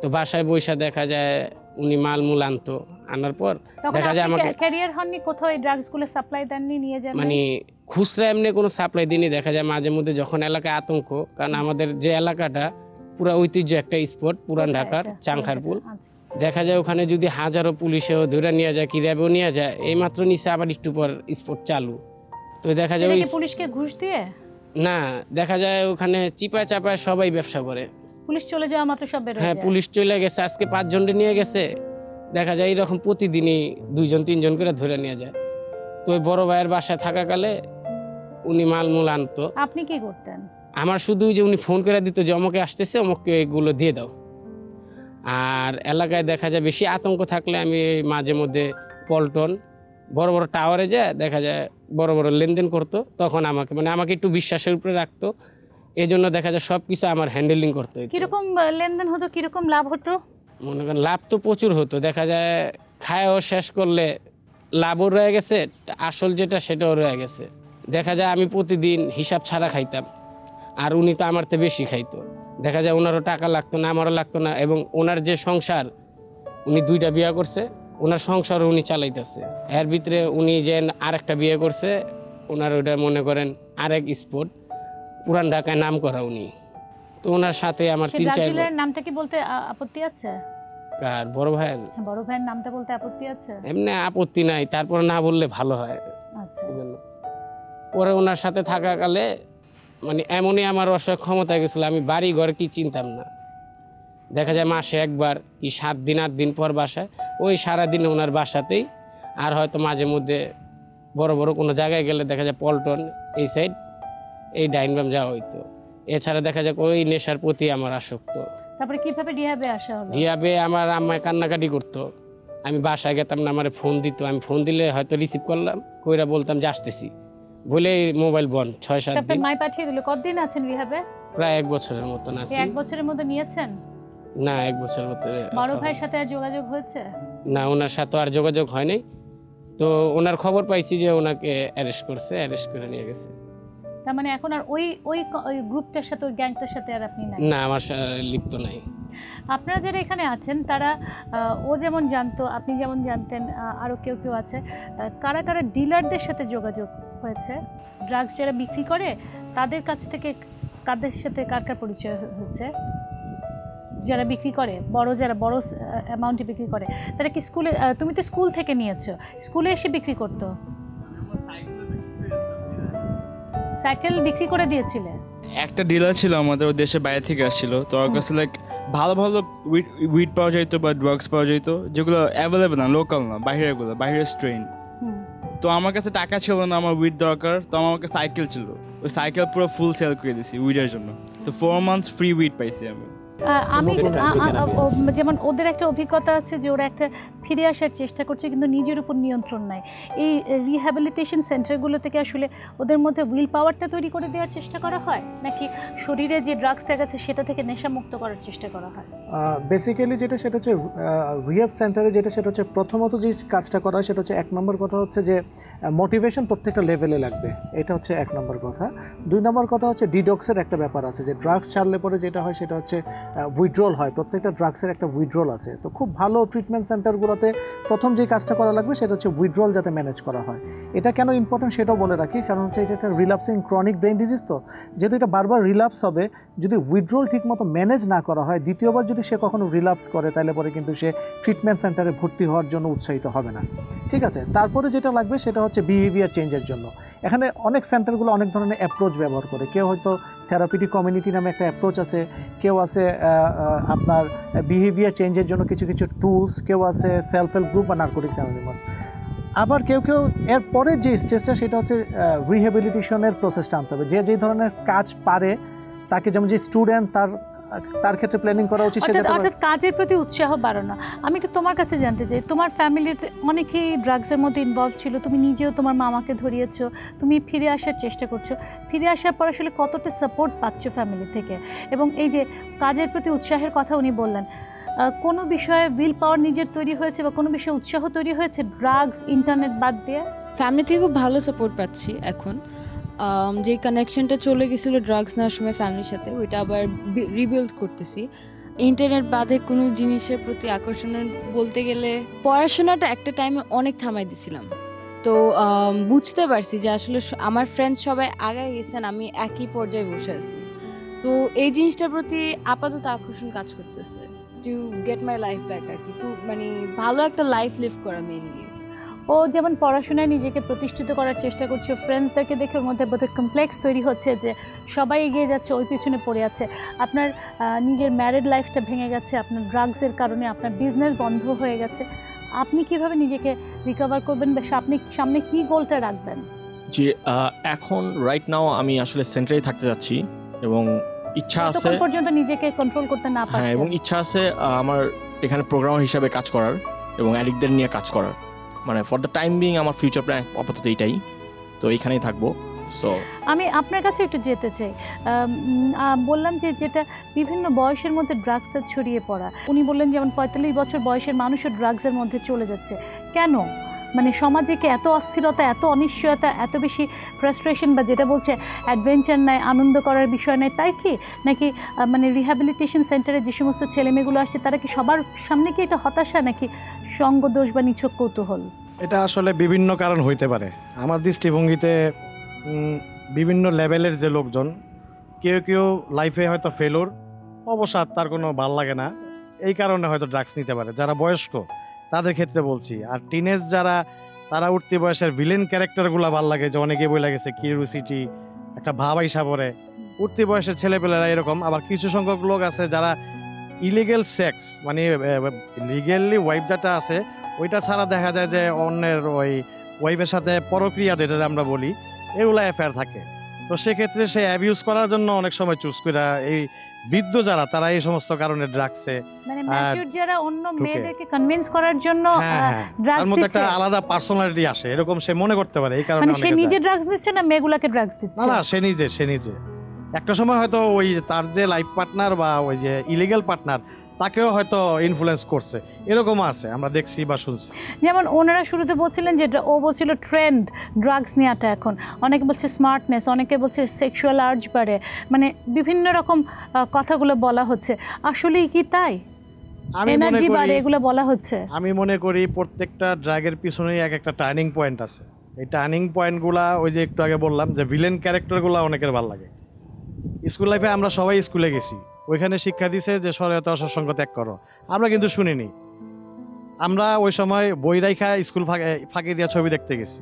তো বাসায় বসে দেখা যায় উনি মালমূল আনতো, আনার পর দেখা যায় আমাকে ক্যারিয়ার হননি কোথাও এই ড্রাগসগুলো সাপ্লাই দেননি, নিয়ে যান? মানে খুচরা এমনি কোনো সাপ্লাই দিনই। দেখা যায় মাঝে মধ্যে যখন এলাকায় আতঙ্ক, কারণ আমাদের যে এলাকাটা পুরা ঐতিহ্য একটা স্পট, পুরান ঢাকার চাংখারপুল, দেখা যায় ওখানে যদি হাজারো পুলিশেও ধরে নিয়ে যায়, কি র্যাবেও নিয়ে যায়, এইমাত্র নিচে আবার একটু পর স্পট চালু। তো দেখা যায় পুলিশকে ঘুষ দিয়ে না, দেখা যায় ওখানে চিপায় চাপায় সবাই ব্যবসা করে। পুলিশ চলে যাওয়া মাত্র সব বের হয়ে যায়। হ্যাঁ, পুলিশ চলে গেছে, আজকে 5 জনকে নিয়ে গেছে, দেখা যায় এরকম প্রতিদিনই 2 জন 3 জন করে ধরে নিয়ে যায়। তো ওই বড় ভাইয়ের বাসায় থাকাকালে উনি মালমূল আনতো। আপনি কি করতেন? আমার শুধু যে উনি ফোন করে দিত যে অমুকে আসতেছে, অমুককে এগুলো দিয়ে দাও। আর এলাকায় দেখা যায় বেশি আতঙ্ক থাকলে আমি মাঝে মধ্যে পল্টন বড় বড় টাওয়ারে যায়, দেখা যায় বড় বড় লেনদেন করতো, তখন আমাকে একটু বিশ্বাসের উপরে রাখতো। এই জন্য দেখা যায় সব কিছু আমার হ্যান্ডেলিং করতে হতো। কিরকম লেনদেন হতো, কিরকম লাভ হতো? মনে করেন লাভ তো প্রচুর হতো। দেখা যায় খায়ও শেষ করলে লাভও রয়ে গেছে, আসল যেটা সেটাও রয়ে গেছে। দেখা যায় আমি প্রতিদিন হিসাব ছাড়া খাইতাম, আর উনি তো আমার থেকে বেশি খাইতো। দেখা যায় ওনারও টাকা লাগতো না, আমারও লাগতো না। এবং ওনার যে সংসার, উনি 2টা বিয়ে করছে, ওনার সংসারও উনি চালাইতেছে। এর ভিতরে উনি যে আরেকটা বিয়ে করছে, ওনার ওইটা মনে করেন আরেক স্পট, পুরান ঢাকায় নাম করা উনি। তো ওনার সাথে আমার 3-4 নামটা কি বলতে আপত্তি আছে? কার? বড় ভাইয়ের? বড় ভাইয়ের নামটা বলতে আপত্তি আছে? এমনি আপত্তি নাই, তারপর না বললে ভালো হয়। আচ্ছা। পরে ওনার সাথে থাকাকালে মানে এমনই আমার অসহায় ক্ষমতা গেছিল, আমি বাড়ি ঘর কি চিনতাম না। দেখা যায় মাসে একবার কি 7 দিন 8 দিন পর বাসায়, ওই সারাদিন ওনার বাসাতেই। আর হয়তো মাঝে মধ্যে বড় বড় কোনো জায়গায় গেলে দেখা যায় পল্টন এই সাইড, এই ডাইনবাম যাওয়া হইতো। এছাড়া দেখা যায় ওই নেশার প্রতি আমার আসক্ত। তারপরে কিভাবে রিহাবে আসা হলো? রিহাবে আমার আম্মায় কান্নাকাটি করতো, আমি বাসায় গেতাম না, আমার ফোন দিত, আমি ফোন দিলে হয়তো রিসিভ করলাম, কইরা বলতাম যে আসতেছি, বলে মোবাইল বন্ধ 6-7 দিন। মাই পাঠিয়ে দিল। কতদিন আছেন রিহাবে? প্রায় 1 বছরের মতন আছি। 1 বছরের মধ্যে নিয়েছেন? না, 1 বছরের মতো। বড় ভাইয়ের সাথে আর যোগাযোগ হয়েছে? না, ওনার সাথে আর যোগাযোগ হয়নি। তো ওনার খবর পাইছি যে ওনাকে অ্যারেস্ট করছে, অ্যারেস্ট করে নিয়ে গেছে। তার মানে এখন আর ওই গ্রুপটার সাথে, ওই গ্যাংটার সাথে আর আপনি নাই? না, আমার লিপ্ত নাই। আপনারা যারা এখানে আছেন তারা, ও যেমন জানতো, আপনি যেমন জানতেন, আরও কেউ কেউ আছে, কারা কারা ডিলারদের সাথে যোগাযোগ হয়েছে? ড্রাগস যারা বিক্রি করে তাদের কাছ থেকে কাদের সাথে কার কার পরিচয় হচ্ছে? যারা বিক্রি করে, যারা বড় অ্যামাউন্টে বিক্রি করে, তারা কি স্কুলে, তুমি তো স্কুল থেকে নিয়েছো, স্কুলে এসে বিক্রি করতো? সাইকেল বিক্রি করে দিয়েছিলে? একটা ডিলার ছিল আমাদের, ও দেশের বাইরে থেকে আসছিল, তো ওর কাছে লাইক ভালো ভালো উইড পাওয়া যেত বা ড্রাগস পাওয়া যেত, যেগুলো অ্যাভেলেবেল না, লোকাল না, বাইরের স্ট্রেন। তো আমার কাছে টাকা ছিল না, আমার উইড দরকার, তো আমার কাছে সাইকেল ছিল, ওই সাইকেল পুরো ফুল সেল করে দিয়েছি উইডের জন্য। তো 4 মান্থস ফ্রি উইড পাইছি আমি। যেমন ওদের একটা অভিজ্ঞতা আছে যে ওরা একটা ফিরে আসার চেষ্টা করছে, কিন্তু নিজের উপর নিয়ন্ত্রণ নাই। এই রিহ্যাবিলিটেশন সেন্টারগুলো থেকে আসলে ওদের মধ্যে উইল পাওয়ারটা তৈরি করে দেওয়ার চেষ্টা করা হয়, নাকি শরীরে যে ড্রাগসটা গেছে সেটা থেকে নেশামুক্ত করার চেষ্টা করা হয়? বেসিক্যালি সেটা হচ্ছে রিহ্যাব সেন্টারে সেটা হচ্ছে প্রথমত যে কাজটা করা হয় সেটা হচ্ছে 1 নম্বর কথা হচ্ছে যে মোটিভেশন প্রত্যেকটা লেভেলে লাগবে, এটা হচ্ছে 1 নম্বর কথা। 2 নম্বর কথা হচ্ছে ডিডক্সের একটা ব্যাপার আছে, যে ড্রাগস ছাড়লে পরে যেটা হয় সেটা হচ্ছে উইথড্রল হয়, প্রত্যেকটা ড্রাগসের একটা উইথড্রল আছে। তো খুব ভালো ট্রিটমেন্ট সেন্টারগুলো করাতে প্রথম যে কাজটা করা লাগবে সেটা হচ্ছে উইথড্রল যাতে ম্যানেজ করা হয়। এটা কেন ইম্পর্টেন্ট সেটাও বলে রাখি, কারণ হচ্ছে এটা একটা রিল্যাপসিং ক্রনিক ব্রেন ডিজিজ, তো যেহেতু এটা বারবার রিল্যাপস হবে, যদি উইথড্রল ঠিকমতো ম্যানেজ না করা হয়, দ্বিতীয়বার যদি সে কখনো রিল্যাপস করে তাহলে পরে কিন্তু সে ট্রিটমেন্ট সেন্টারে ভর্তি হওয়ার জন্য উৎসাহিত হবে না। ঠিক আছে, তারপরে যেটা লাগবে সেটা হচ্ছে বিহেভিয়ার চেঞ্জের জন্য। এখানে অনেক সেন্টারগুলো অনেক ধরনের অ্যাপ্রোচ ব্যবহার করে। কেউ হয়তো থেরাপিউটিক কমিউনিটি নামে একটা অ্যাপ্রোচ আছে, কেউ আছে আপনার বিহেভিয়ার চেঞ্জের জন্য কিছু কিছু টুলস, কেউ আছে সেলফ হেল্প গ্রুপ বা নার্কোটিক্স অ্যানোনিমাস। আবার কেউ কেউ এর পরের যে স্টেজটা সেটা হচ্ছে রিহ্যাবিলিটেশনের প্রসেসটা আনতে হবে। যে যেই ধরনের কাজ পারে তাকে, যেমন যে স্টুডেন্ট তার ক্ষেত্রে প্ল্যানিং করা উচিত, অর্থাৎ কাজের প্রতি উৎসাহ বাড়ানো। আমি তো তোমার কাছে জানতে চাই, তোমার ফ্যামিলির অনেকেই ড্রাগসের মধ্যে ইনভলভ ছিল, তুমি নিজেও তোমার মামাকে ধরিয়েছো, তুমি ফিরে আসার চেষ্টা করছো, ফিরে আসার পর আসলে কতটা সাপোর্ট পাচ্ছ ফ্যামিলি থেকে? এবং এই যে কাজের প্রতি উৎসাহের কথা উনি বললেন, কোনো বিষয়ে উইল পাওয়ার নিজের তৈরি হয়েছে বা কোনো বিষয়ে উৎসাহ তৈরি হয়েছে ড্রাগস ইন্টারনেট বাদ দিয়ে? ফ্যামিলি থেকে খুব ভালো সাপোর্ট পাচ্ছি এখন। যে কানেকশনটা চলে গেছিলো ড্রাগস নেওয়ার সময় ফ্যামিলির সাথে, ওইটা আবার রিবিল্ড করতেছি। ইন্টারনেট বাদে কোনো জিনিসের প্রতি আকর্ষণ বলতে গেলে পড়াশোনাটা একটা টাইমে অনেক থামাই দিছিলাম, তো বুঝতে পারছি যে আসলে আমার ফ্রেন্ডস সবাই আগায় গেছেন, আমি একই পর্যায়ে বসে আছি। তো এই জিনিসটার প্রতি আপাতত আকর্ষণ কাজ করতেছে, to get my life back আর কি, মানে ভালো একটা লাইফ লিভ করা মেইনলি। ও যেমন পড়াশোনায় নিজেকে প্রতিষ্ঠিত করার চেষ্টা করছে, ফ্রেন্ডসদেরকে দেখে ওর মধ্যে বোধহয় কমপ্লেক্স তৈরি হচ্ছে যে সবাই এগিয়ে যাচ্ছে, ওই পিছনে পড়ে আছে। আপনার নিজের ম্যারিড লাইফটা ভেঙে গেছে আপনার ড্রাগসের কারণে, আপনার বিজনেস বন্ধ হয়ে গেছে। আপনি কিভাবে নিজেকে রিকভার করবেন বা আপনি সামনে কি গোলটা রাখবেন? জি, এখন রাইট নাও আমি আসলে সেন্টারেই থাকতে যাচ্ছি এবং ইচ্ছা আছে পর্যন্ত নিজেকে কন্ট্রোল করতে না পারছি। হ্যাঁ, এবং ইচ্ছা আছে আমার এখানে প্রোগ্রামার হিসাবে কাজ করার এবং অ্যাডিক্টদের নিয়ে কাজ করার। মানে ফর দ্য টাইম বিং আমার ফিউচার প্ল্যান আপাতত এইটাই, তো এইখানেই থাকবো। সো আমি আপনার কাছে একটু যেতে চাই, বললাম যে যেটা বিভিন্ন বয়সের মধ্যে ড্রাগসটা ছড়িয়ে পড়া, উনি বললেন যেমন 45 বছর বয়সের মানুষও ড্রাগসের মধ্যে চলে যাচ্ছে। কেন? মানে সমাজে কি এত অস্থিরতা, এত অনিশ্চয়তা, এত বেশি ফ্রাস্ট্রেশন বা যেটা বলছে অ্যাডভেঞ্চার নাই, আনন্দ করার বিষয় নেই, তাই কি? নাকি মানে রিহ্যাবিলিটেশন সেন্টারে যে সমস্ত ছেলেমেয়েগুলো আসছে তারা কি সবার সামনে কি এটা হতাশা নাকি সঙ্গদোষ বা নিছক কৌতূহল? এটা আসলে বিভিন্ন কারণ হইতে পারে। আমার দৃষ্টিভঙ্গিতে বিভিন্ন লেভেলের যে লোকজন, কেউ কেউ লাইফে হয়তো ফেলোর, অবসাদ, তার কোনো ভাল লাগে না, এই কারণে হয়তো ড্রাগস নিতে পারে। যারা বয়স্ক তাদের ক্ষেত্রে বলছি। আর টিনেজ যারা, তারা উঠতি বয়সের ভিলেন ক্যারেক্টারগুলো ভাল লাগে, যে অনেকে বলে গেছে কিউরিওসিটি, একটা ভাব আইসা পড়ে, উঠতি বয়সের ছেলেপেলেরা এরকম। আবার কিছু সংখ্যক লোক আছে যারা ইলিগেল সেক্স, মানে লিগেলি ওয়াইফ যেটা আছে ওইটা ছাড়া দেখা যায় যে অন্যের ওই ওয়াইফের সাথে পরক্রিয়া যেটা আমরা বলি, এগুলো অ্যাফেয়ার থাকে। তো সেক্ষেত্রে সে অ্যাবিউজ করার জন্য অনেক সময় চুজ করে এই বৃদ্ধ যারা, তারা এই সমস্ত কারণে ড্রাগসে, মানে ম্যাচিউর যারা অন্য মেয়েদেরকে কনভিন্স করার জন্য ড্রাগস মধ্যে একটা আলাদা পার্সোনালিটি আসে, এরকম সে মনে করতে পারে। এই কারণে মানে সে নিজে ড্রাগস দিচ্ছে না মেয়েগুলোকে ড্রাগস দিচ্ছে? না, সে নিজে একটা সময় হয়তো ওই তার যে লাইফ পার্টনার বা ওই যে ইলিগাল পার্টনার তাকেও হয়তো ইনফ্লুয়েন্স করছে, এরকম আছে, আমরা দেখছি বা শুনছি। যেমন ওনারা শুরুতে বলছিলেন যে ও বলছিল ট্রেন্ড ড্রাগস নেওয়াটা, এখন অনেকে বলছে স্মার্টনেস, অনেকে বলছে সেক্সুয়াল আর্জ বাড়ে, মানে বিভিন্ন রকম কথাগুলো বলা হচ্ছে। আসলেই কি তাই? এনার্জি বাড়ে এগুলো বলা হচ্ছে। আমি মনে করি প্রত্যেকটা ড্রাগের পিছনেই এক একটা টার্নিং পয়েন্ট আছে। এই টার্নিং পয়েন্টগুলা ওই যে একটু আগে বললাম যে ভিলেন ক্যারেক্টারগুলো অনেকের ভালো লাগে। স্কুল লাইফে আমরা সবাই স্কুলে গেছি, ওইখানে শিক্ষা দিছে যে সরয়ত অসৎসঙ্গ ত্যাগ করো, আমরা কিন্তু শুনিনি। আমরা ওই সময় বই রাইখা স্কুল ফাঁকি দিয়া ছবি দেখতে গেছি,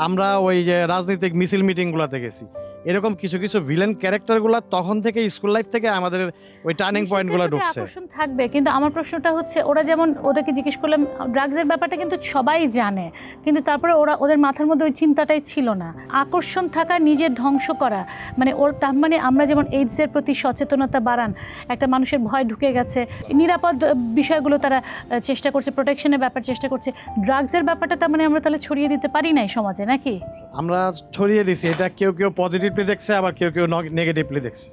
আমরা ওই যে রাজনৈতিক মিছিল মিটিংগুলোতে গেছি। এরকম কিছু কিছু ভিলেন ক্যারেক্টারগুলো তখন থেকে স্কুল লাইফ থেকে আমাদের ওই টার্নিং পয়েন্টগুলো ঢুকছে। আকর্ষণ থাকবে, কিন্তু আমার প্রশ্নটা হচ্ছে ওরা যেমন ওদেরকে জিজ্ঞেস করলাম ড্রাগসের ব্যাপারটা কিন্তু সবাই জানে, কিন্তু তারপরে ওদের মাথার মধ্যে ওই চিন্তাটাই ছিল না। আকর্ষণ থাকা নিজের ধ্বংস করা, মানে তার মানে আমরা যেমন এইডসের প্রতি সচেতনতা বাড়ান, একটা মানুষের ভয় ঢুকে গেছে, নিরাপদ বিষয়গুলো তারা চেষ্টা করছে, প্রোটেকশনের ব্যাপার চেষ্টা করছে, ড্রাগসের ব্যাপারটা তার মানে আমরা তাহলে ছড়িয়ে দিতে পারি নাই সমাজে নাকি? আমরা ছড়িয়ে দিছি, এটা কেউ কেউ পজিটিভলি দেখছে, আবার কেউ কেউ নেগেটিভলি দেখছে।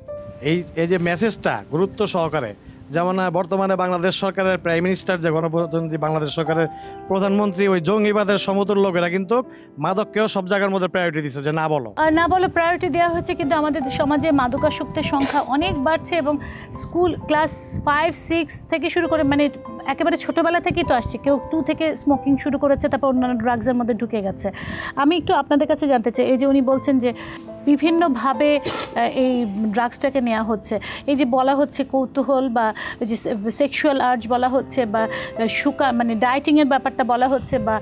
এই যে মেসেজটা গুরুত্ব সহকারে, যেমন বর্তমানে বাংলাদেশ সরকারের প্রাইম মিনিস্টার, যে গণপ্রজাতন্ত্রী বাংলাদেশ সরকারের প্রধানমন্ত্রী, ওই জঙ্গিবাদের সমতুল্য লোকেরা কিন্তু মাদককেও সব জায়গার মধ্যে প্রায়োরিটি দিচ্ছে, যে না বলো প্রায়োরিটি দেওয়া হচ্ছে। কিন্তু আমাদের সমাজে মাদকাসক্তের সংখ্যা অনেক বাড়ছে এবং স্কুল ক্লাস 5-6 থেকে শুরু করে মানে একেবারে ছোটোবেলা থেকেই তো আসছে, কেউ 2 থেকে স্মোকিং শুরু করেছে, তারপর অন্যান্য ড্রাগসের মধ্যে ঢুকে গেছে। আমি একটু আপনাদের কাছে জানতে চাই, এই যে উনি বলছেন যে বিভিন্নভাবে এই ড্রাগসটাকে নেওয়া হচ্ছে, এই যে বলা হচ্ছে কৌতূহল বা যে সেক্সুয়াল আর্জ বলা হচ্ছে, বা মানে ডায়েটিংয়ের ব্যাপারটা বলা হচ্ছে, বা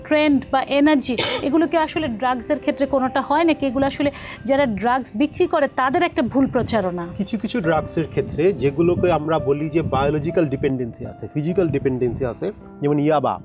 ট্রেন্ড বা এনার্জি, এগুলো কি আসলে ড্রাগসের ক্ষেত্রে কোনোটা হয় নাকি এগুলো আসলে যারা ড্রাগস বিক্রি করে তাদের একটা ভুল প্রচারণা? কিছু কিছু ড্রাগসের ক্ষেত্রে যেগুলোকে আমরা বলি যে বায়োলজিক্যাল ডিপেন্ডেন্সি আছে, ফিজিক্যাল ডিপেন্ডেন্সি আছে, যেমন ইয়াবা,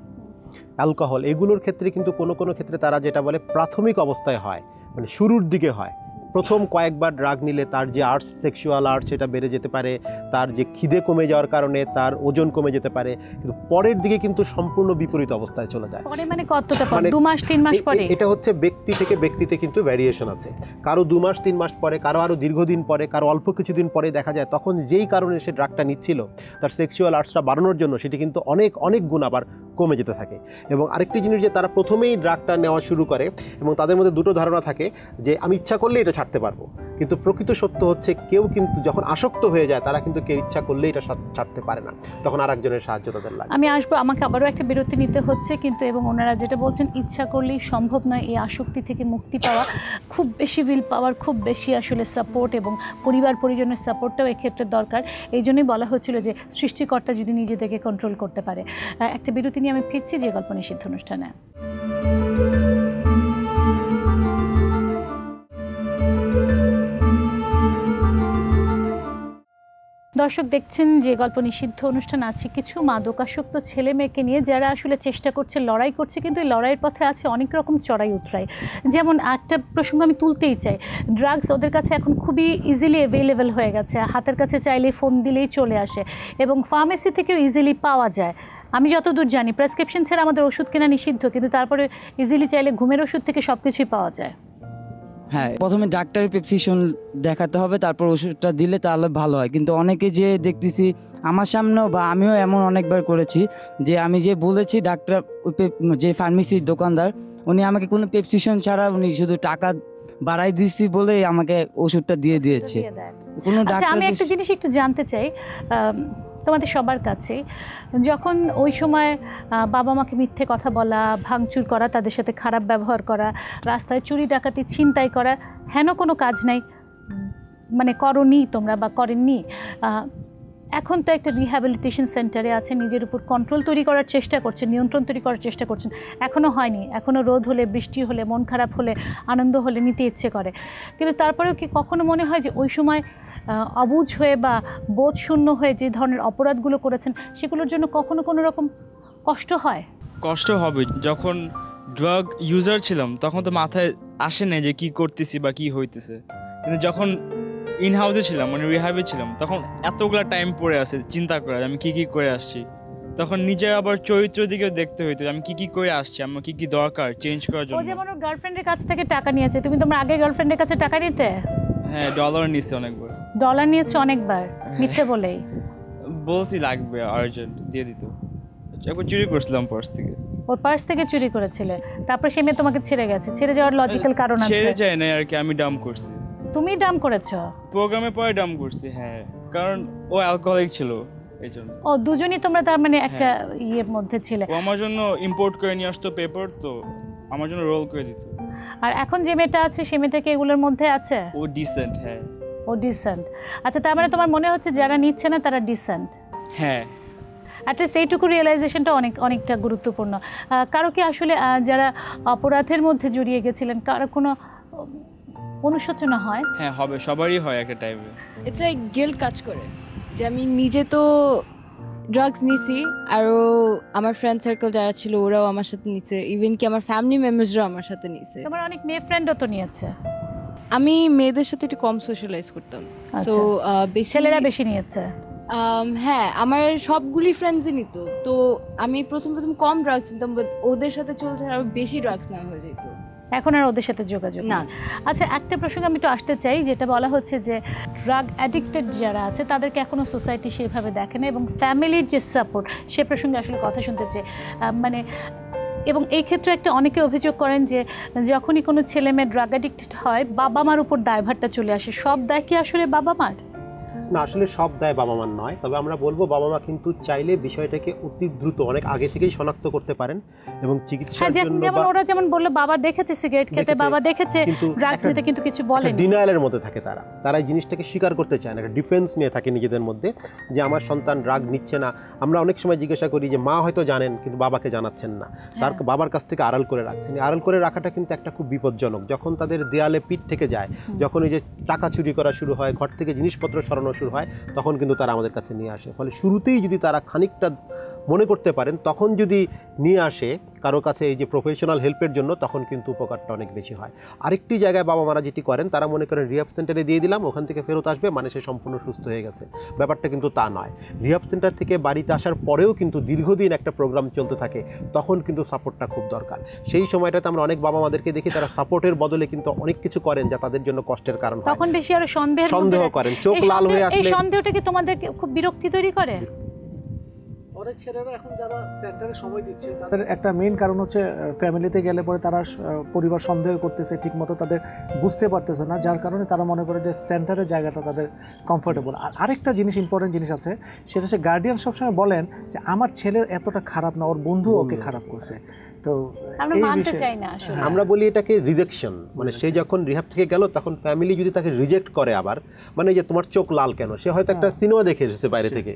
অ্যালকোহল, এগুলোর ক্ষেত্রে কিন্তু কোনো কোনো ক্ষেত্রে তারা যেটা বলে প্রাথমিক অবস্থায় হয়, মানে শুরুর দিকে হয়। প্রথম কয়েকবার ড্রাগ নিলে তার যে আর্টস, সেক্সুয়াল আর্টস, সেটা বেড়ে যেতে পারে, তার যে খিদে কমে যাওয়ার কারণে তার ওজন কমে যেতে পারে, কিন্তু পরের দিকে কিন্তু সম্পূর্ণ বিপরীত অবস্থায় চলে যায়। পরে মানে কতটা পরে, 2 মাস 3 মাস পরে? এটা হচ্ছে ব্যক্তি থেকে ব্যক্তিতে কিন্তু ভ্যারিয়েশন আছে। কারো 2 মাস 3 মাস পরে, কারো আরও দীর্ঘদিন পরে, কারো অল্প কিছুদিন পরে দেখা যায় তখন যেই কারণে সে ড্রাগটা নিচ্ছিল তার সেক্সুয়াল আর্টসটা বাড়ানোর জন্য সেটি কিন্তু অনেক অনেক গুণ আবার কমে যেতে থাকে। এবং আরেকটি জিনিস যে তারা প্রথমেই ড্রাগটা নেওয়া শুরু করে এবং তাদের মধ্যে দুটো ধারণা থাকে যে আমি ইচ্ছা করলে এটা ছাড়তে পারবো, কিন্তু প্রকৃত সত্য হচ্ছে কেউ কিন্তু যখন আসক্ত হয়ে যায় তারা কিন্তু কেউ ইচ্ছা করলে এটা ছাড়তে পারে না, তখন আরেকজনের সাহায্য তাদের লাগে। আমি আসবো, আমাকে আবারও একটা বিরতি নিতে হচ্ছে, কিন্তু এবং ওনারা যেটা বলছেন ইচ্ছা করলেই সম্ভব নয়, এই আসক্তি থেকে মুক্তি পাওয়া খুব বেশি উইল পাওয়ার, খুব বেশি আসলে সাপোর্ট এবং পরিবার পরিজনের সাপোর্টটাও এক্ষেত্রে দরকার। এই জন্যই বলা হচ্ছিল যে সৃষ্টিকর্তা যদি নিজেদেরকে কন্ট্রোল করতে পারে। একটা বিরতি নিয়ে আমি ফিরছি যে গল্প নিষিদ্ধ অনুষ্ঠানে। দর্শক দেখছেন যে গল্প নিষিদ্ধ অনুষ্ঠান আছে কিছু মাদকাসক্ত ছেলে মেয়েকে নিয়ে যারা আসলে চেষ্টা করছে, লড়াই করছে, কিন্তু এই লড়াইয়ের পথে আছে অনেক রকম চড়াই উতরাই। যেমন একটা প্রসঙ্গ আমি তুলতেই চাই, ড্রাগস ওদের কাছে এখন খুবই ইজিলি অ্যাভেলেবেল হয়ে গেছে, হাতের কাছে চাইলেই ফোন দিলেই চলে আসে এবং ফার্মেসি থেকেও ইজিলি পাওয়া যায়। আমি যতদূর জানি প্রেসক্রিপশন ছাড়া আমাদের ওষুধ কেনা নিষিদ্ধ, কিন্তু তারপরে ইজিলি চাইলে ঘুমের ওষুধ থেকে সব কিছুই পাওয়া যায়। হ্যাঁ, প্রথমে ডাক্তারের প্রেসক্রিপশন দেখাতে হবে, তারপর ওষুধটা দিলে তাহলে ভালো হয়। কিন্তু অনেকে যে দেখতেছি আমার সামনেও, বা আমিও এমন অনেকবার করেছি যে আমি যে বলেছি ডাক্তার, যে ফার্মেসির দোকানদার, উনি আমাকে কোনো প্রেসক্রিপশন ছাড়া উনি শুধু টাকা বাড়াই দিচ্ছি বলে আমাকে ওষুধটা দিয়ে দিয়েছে। আচ্ছা, আমি একটা জিনিস একটু জানতে চাই তোমাদের সবার কাছে, যখন ওই সময় বাবা মাকে মিথ্যে কথা বলা, ভাঙচুর করা, তাদের সাথে খারাপ ব্যবহার করা, রাস্তায় চুরি ডাকাতি ছিনতাই করা, হেন কোনো কাজ নাই মানে করনি তোমরা বা করেননি, এখন তো একটা রিহ্যাবিলিটেশন সেন্টারে আছে, নিজের উপর কন্ট্রোল তৈরি করার চেষ্টা করছেন, নিয়ন্ত্রণ তৈরি করার চেষ্টা করছেন, এখনও হয়নি, এখনও রোদ হলে, বৃষ্টি হলে, মন খারাপ হলে, আনন্দ হলে নিতে ইচ্ছে করে, কিন্তু তারপরেও কি কখনো মনে হয় যে ওই সময় অবুঝ হয়ে বা বোধশূন্য হয়ে যে ধরনের অপরাধগুলো করেছেন সেগুলোর জন্য কখনো কোনো রকম কষ্ট হয়? কষ্ট হবে। যখন ড্রাগ ইউজার ছিলাম তখন তো মাথায় আসে না যে কি করতেছি বা কি হইতেছে, কিন্তু যখন ইন হাউসে ছিলাম, মানে রিহ্যাবে ছিলাম, তখন এতগুলা টাইম পড়ে আছে চিন্তা করার আমি কি কি করে আসছি, তখন নিজের আবার চরিত্র দিকে দেখতে হইতো আমি কি কি করে আসছি, আমার কি কি দরকার চেঞ্জ করার জন্য। ও যেমন ওর গার্লফ্রেন্ডের কাছ থেকে টাকা নিয়েছে, তুমি তোমার আগে গার্লফ্রেন্ডের কাছে টাকা নিতে? হ্যাঁ, ডলার নিয়েছি অনেকবার। ডলার নিয়েছে অনেকবার মিথ্যে বলেই? বলছি লাগবে আর্জেন্ট, দিয়ে দিত। একবার চুরি করছিলাম পার্স থেকে। ওর পার্স থেকে চুরি করেছিলে, তারপর সে মেয়ে তোমাকে ছেড়ে গেছে? ছেড়ে যাওয়ার লজিক্যাল কারণ আছে? ছেড়ে যায় না আর কি, আমি ডাম্প করছি। তুমি ডাম্প করেছো? প্রোগ্রামে পরে ডাম্প করছি। হ্যাঁ, কারণ ও অ্যালকোহলিক ছিল এই জন্য। ও দুজনই তোমরা তার মানে একটা ইয়ের মধ্যে ছিলে? ও আমার জন্য ইম্পোর্ট করে নিয়ে আসতো পেপার, তো আমার জন্য রোল করে দিত। আর এখন যে মেয়েটা আছে সে মেয়েটা কি এগুলোর মধ্যে আছে? ও ডিসেন্ট। হ্যাঁ, ও ডিসেন্ট। আচ্ছা, তার মানে তোমার মনে হচ্ছে যারা নিচ্ছে না তারা ডিসেন্ট? হ্যাঁ, অ্যাটলিস্ট এইটুকু রিয়েলাইজেশনটা অনেকটা গুরুত্বপূর্ণ। কারো কি আসলে যারা অপরাধের মধ্যে জড়িয়ে গেছিলেন কারো কোনো অনুশোচনা হয়? হ্যাঁ, হবে, সবারই হয় একটা টাইমে। ইটস লাইক গিল্ট কাজ করে যে আমি নিজে তো ড্রাগস নিছি, আরও আমার ফ্রেন্ড সার্কেল যারা ছিল ওরাও আমার সাথে নিছে, ইভেন কি আমার ফ্যামিলি মেম্বার্সরাও আমার সাথে নিছে। তোমার অনেক মেয়ে ফ্রেন্ডও তো নিয়েছে? আমি মেয়েদের সাথে একটু কম সোশ্যালাইজ করতাম, সো ছেলেরা বেশি নিয়েছে। হ্যাঁ, আমার সবগুলি ফ্রেন্ডসই নিত, তো আমি প্রথম কম ড্রাগস নিতাম, বাট ওদের সাথে চলতে আরও বেশি ড্রাগস নেওয়া হয়ে যেত। এখন আর ওদের সাথে যোগাযোগ না? আচ্ছা, একটা প্রসঙ্গ আমি একটু আসতে চাই, যেটা বলা হচ্ছে যে ড্রাগ অ্যাডিক্টেড যারা আছে তাদেরকে এখনও সোসাইটি সেভাবে দেখে না এবং ফ্যামিলির যে সাপোর্ট সে প্রসঙ্গে আসলে কথা শুনতে চাই। মানে এবং এই ক্ষেত্রে একটা অনেকে অভিযোগ করেন যে যখনই কোনো ছেলে মেয়ে ড্রাগ অ্যাডিক্টেড হয় বাবা মার উপর দায়ভারটা চলে আসে। সব দায় কি আসলে বাবা মার? না, আসলে সব দায় বাবা মার নয়, তবে আমরা বলবো বাবা মা কিন্তু চাইলে বিষয়টাকে অতি দ্রুত অনেক আগে থেকেই শনাক্ত করতে পারেন এবং চিকিৎসার জন্য, যেমন ওরা যেমন বললো বাবা দেখেছে সিগারেট খেতে, বাবা দেখেছে ড্রাগস নিতে, কিন্তু কিছু বলেনি। ডিনায়ালের মধ্যে থাকে তারা এই জিনিসটাকে স্বীকার করতে চায় না, একটা ডিফেন্স নিয়ে থাকে নিজেদের মধ্যে যে আমার সন্তান ড্রাগ নিচ্ছে না। আমরা অনেক সময় জিজ্ঞাসা করি যে মা হয়তো জানেন কিন্তু বাবাকে জানাচ্ছেন না, তার বাবার কাছ থেকে আড়াল করে রাখছেন। আড়াল করে রাখাটা কিন্তু একটা খুব বিপজ্জনক। যখন তাদের দেয়ালে পিঠ থেকে যায়, যখন এই যে টাকা চুরি করা শুরু হয়, ঘর থেকে জিনিসপত্র সরানো শুরু হয়, তখন কিন্তু তারা আমাদের কাছে নিয়ে আসে। ফলে শুরুতেই যদি তারা খানিকটা মনে করতে পারেন, তখন যদি নিয়ে আসে কারো কাছে এই যে প্রফেশনাল হেল্পের জন্য, তখন কিন্তু উপকারটা অনেক বেশি হয়। আরেকটি জায়গায় বাবা মারা যেটি করেন, তারা মনে করেন রিহাব সেন্টারে দিয়ে দিলাম, ওখান থেকে ফেরত আসবে মানে সে সম্পূর্ণ সুস্থ হয়ে গেছে। ব্যাপারটা কিন্তু তা নয়। রিহাব সেন্টার থেকে বাড়িতে আসার পরেও কিন্তু দীর্ঘদিন একটা প্রোগ্রাম চলতে থাকে, তখন কিন্তু সাপোর্টটা খুব দরকার। সেই সময়টাতে আমরা অনেক বাবা মাদেরকে দেখি তারা সাপোর্টের বদলে কিন্তু অনেক কিছু করেন যা তাদের জন্য কষ্টের কারণ হয়। তখন বেশি আরো সন্দেহ করেন, চোখ লাল হয়ে আসলে। এই সন্দেহটা কি তোমাদেরকে খুব বিরক্তি তৈরি করে? অনেক ছেলেরা এখন যারা সেন্টারে সময় দিচ্ছে, তাদের একটা মেইন কারণ হচ্ছে ফ্যামিলিতে গেলে পরে তারা পরিবার সন্দেহ করতেছে, ঠিকমতো তাদের বুঝতে পারতেছে না, যার কারণে তারা মনে করে যে সেন্টারের জায়গাটা তাদের কমফোর্টেবল। আর আরেকটা জিনিস, ইম্পর্টেন্ট জিনিস আছে, সেটা হচ্ছে গার্ডিয়ান সবসময় বলেন যে আমার ছেলে এতটা খারাপ না, ওর বন্ধু ওকে খারাপ করছে। তো আমরা বলি এটাকে রিজেকশন, মানে সে যখন রিহাব থেকে গেল তখন ফ্যামিলি যদি তাকে রিজেক্ট করে আবার, মানে যে তোমার চোখ লাল কেন, সে হয়তো একটা সিনেমা দেখে এসেছে বাইরে থেকে,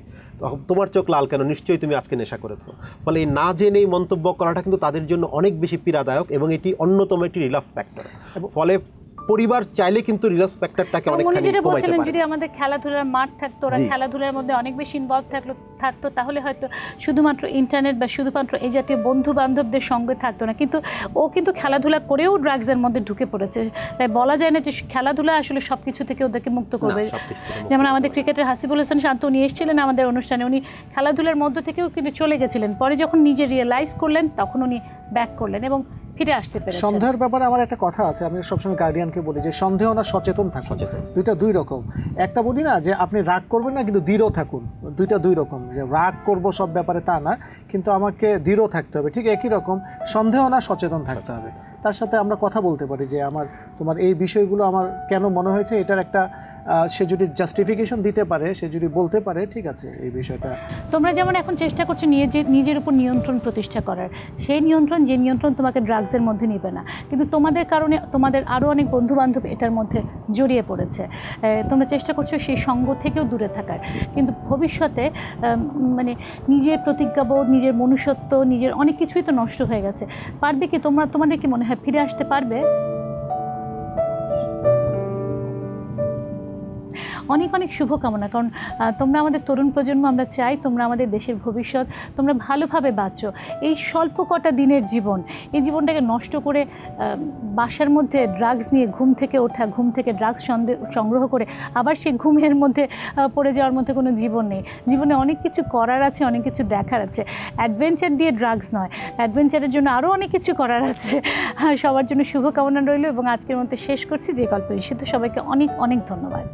তোমার চোখ লাল কেন, নিশ্চয়ই তুমি আজকে নেশা করেছো। ফলে এই না জেনেই মন্তব্য করাটা কিন্তু তাদের জন্য অনেক বেশি পীড়াদায়ক এবং এটি অন্যতম একটি রিলাফ ফ্যাক্টর। ফলে পরিবার চাইলে কিন্তু রিলাক্স ফ্যাক্টরটাকে অনেকখানি কমাইতে পারে। যদি আমাদের খেলাধুলার মাঠ থাকতো, ওরা খেলাধুলার মধ্যে অনেক বেশি ইনভলভ থাকতো, তাহলে হয়তো শুধুমাত্র ইন্টারনেট বা শুধুমাত্র এই জাতীয় বন্ধু বান্ধবদের সঙ্গে থাকতো না। কিন্তু ও কিন্তু খেলাধুলা করেও ড্রাগসের মধ্যে ঢুকে পড়েছে। তাই বলা যায় না যে খেলাধুলা আসলে সব কিছু থেকে ওদেরকে মুক্ত করবে। যেমন আমাদের ক্রিকেটার হাসিবুল হাসান শান্ত, উনি এসেছিলেন আমাদের অনুষ্ঠানে, উনি খেলাধুলার মধ্য থেকেও কিন্তু চলে গেছিলেন, পরে যখন নিজে রিয়েলাইজ করলেন তখন উনি ব্যাক করলেন এবং ফিরে আসতে পেরেছেন। সন্দেহের ব্যাপারে আমার একটা কথা আছে, আমি সবসময় গার্ডিয়ানকে বলি যে সন্দেহ না সচেতন থাকুন। দুইটা দুই রকম। একটা বলি না যে আপনি রাগ করবেন না কিন্তু দৃঢ় থাকুন, দুইটা দুই রকম। যে রাগ করব সব ব্যাপারে তা না, কিন্তু আমাকে দৃঢ় থাকতে হবে। ঠিক একই রকম সন্দেহ না সচেতন থাকতে হবে। তার সাথে আমরা কথা বলতে পারি যে তোমার এই বিষয়গুলো আমার কেন মনে হয়েছে, এটার একটা সে যদি জাস্টিফিকেশন দিতে পারে, সে যদি বলতে পারে, ঠিক আছে এই বিষয়টা। তোমরা যেমন এখন চেষ্টা করছো নিজের উপর নিয়ন্ত্রণ প্রতিষ্ঠা করার, সেই নিয়ন্ত্রণ তোমাকে ড্রাগসের মধ্যে নেবে না, কিন্তু তোমাদের কারণে তোমাদের আরও অনেক বন্ধুবান্ধব এটার মধ্যে জড়িয়ে পড়েছে। তোমরা চেষ্টা করছো সেই সঙ্গ থেকেও দূরে থাকার, কিন্তু ভবিষ্যতে মানে নিজের প্রতিজ্ঞাবোধ, নিজের মনুষ্যত্ব, নিজের অনেক কিছুই তো নষ্ট হয়ে গেছে। পারবে কি তোমাদের কি মনে হয় ফিরে আসতে পারবে? অনেক অনেক শুভকামনা, কারণ তোমরা আমাদের তরুণ প্রজন্ম, আমরা চাই তোমরা আমাদের দেশের ভবিষ্যৎ, তোমরা ভালোভাবে বাঁচো। এই স্বল্প কটা দিনের জীবন, এই জীবনটাকে নষ্ট করে বাসার মধ্যে ড্রাগস নিয়ে ঘুম থেকে ওঠা, ঘুম থেকে ড্রাগস সংগ্রহ করে আবার সেই ঘুমের মধ্যে পড়ে যাওয়ার মধ্যে কোনো জীবন নেই। জীবনে অনেক কিছু করার আছে, অনেক কিছু দেখার আছে। অ্যাডভেঞ্চার দিয়ে ড্রাগস নয়, অ্যাডভেঞ্চারের জন্য আরও অনেক কিছু করার আছে। সবার জন্য শুভকামনা রইল এবং আজকের মধ্যে শেষ করছি যে গল্প নিষিদ্ধ। সবাইকে অনেক অনেক ধন্যবাদ।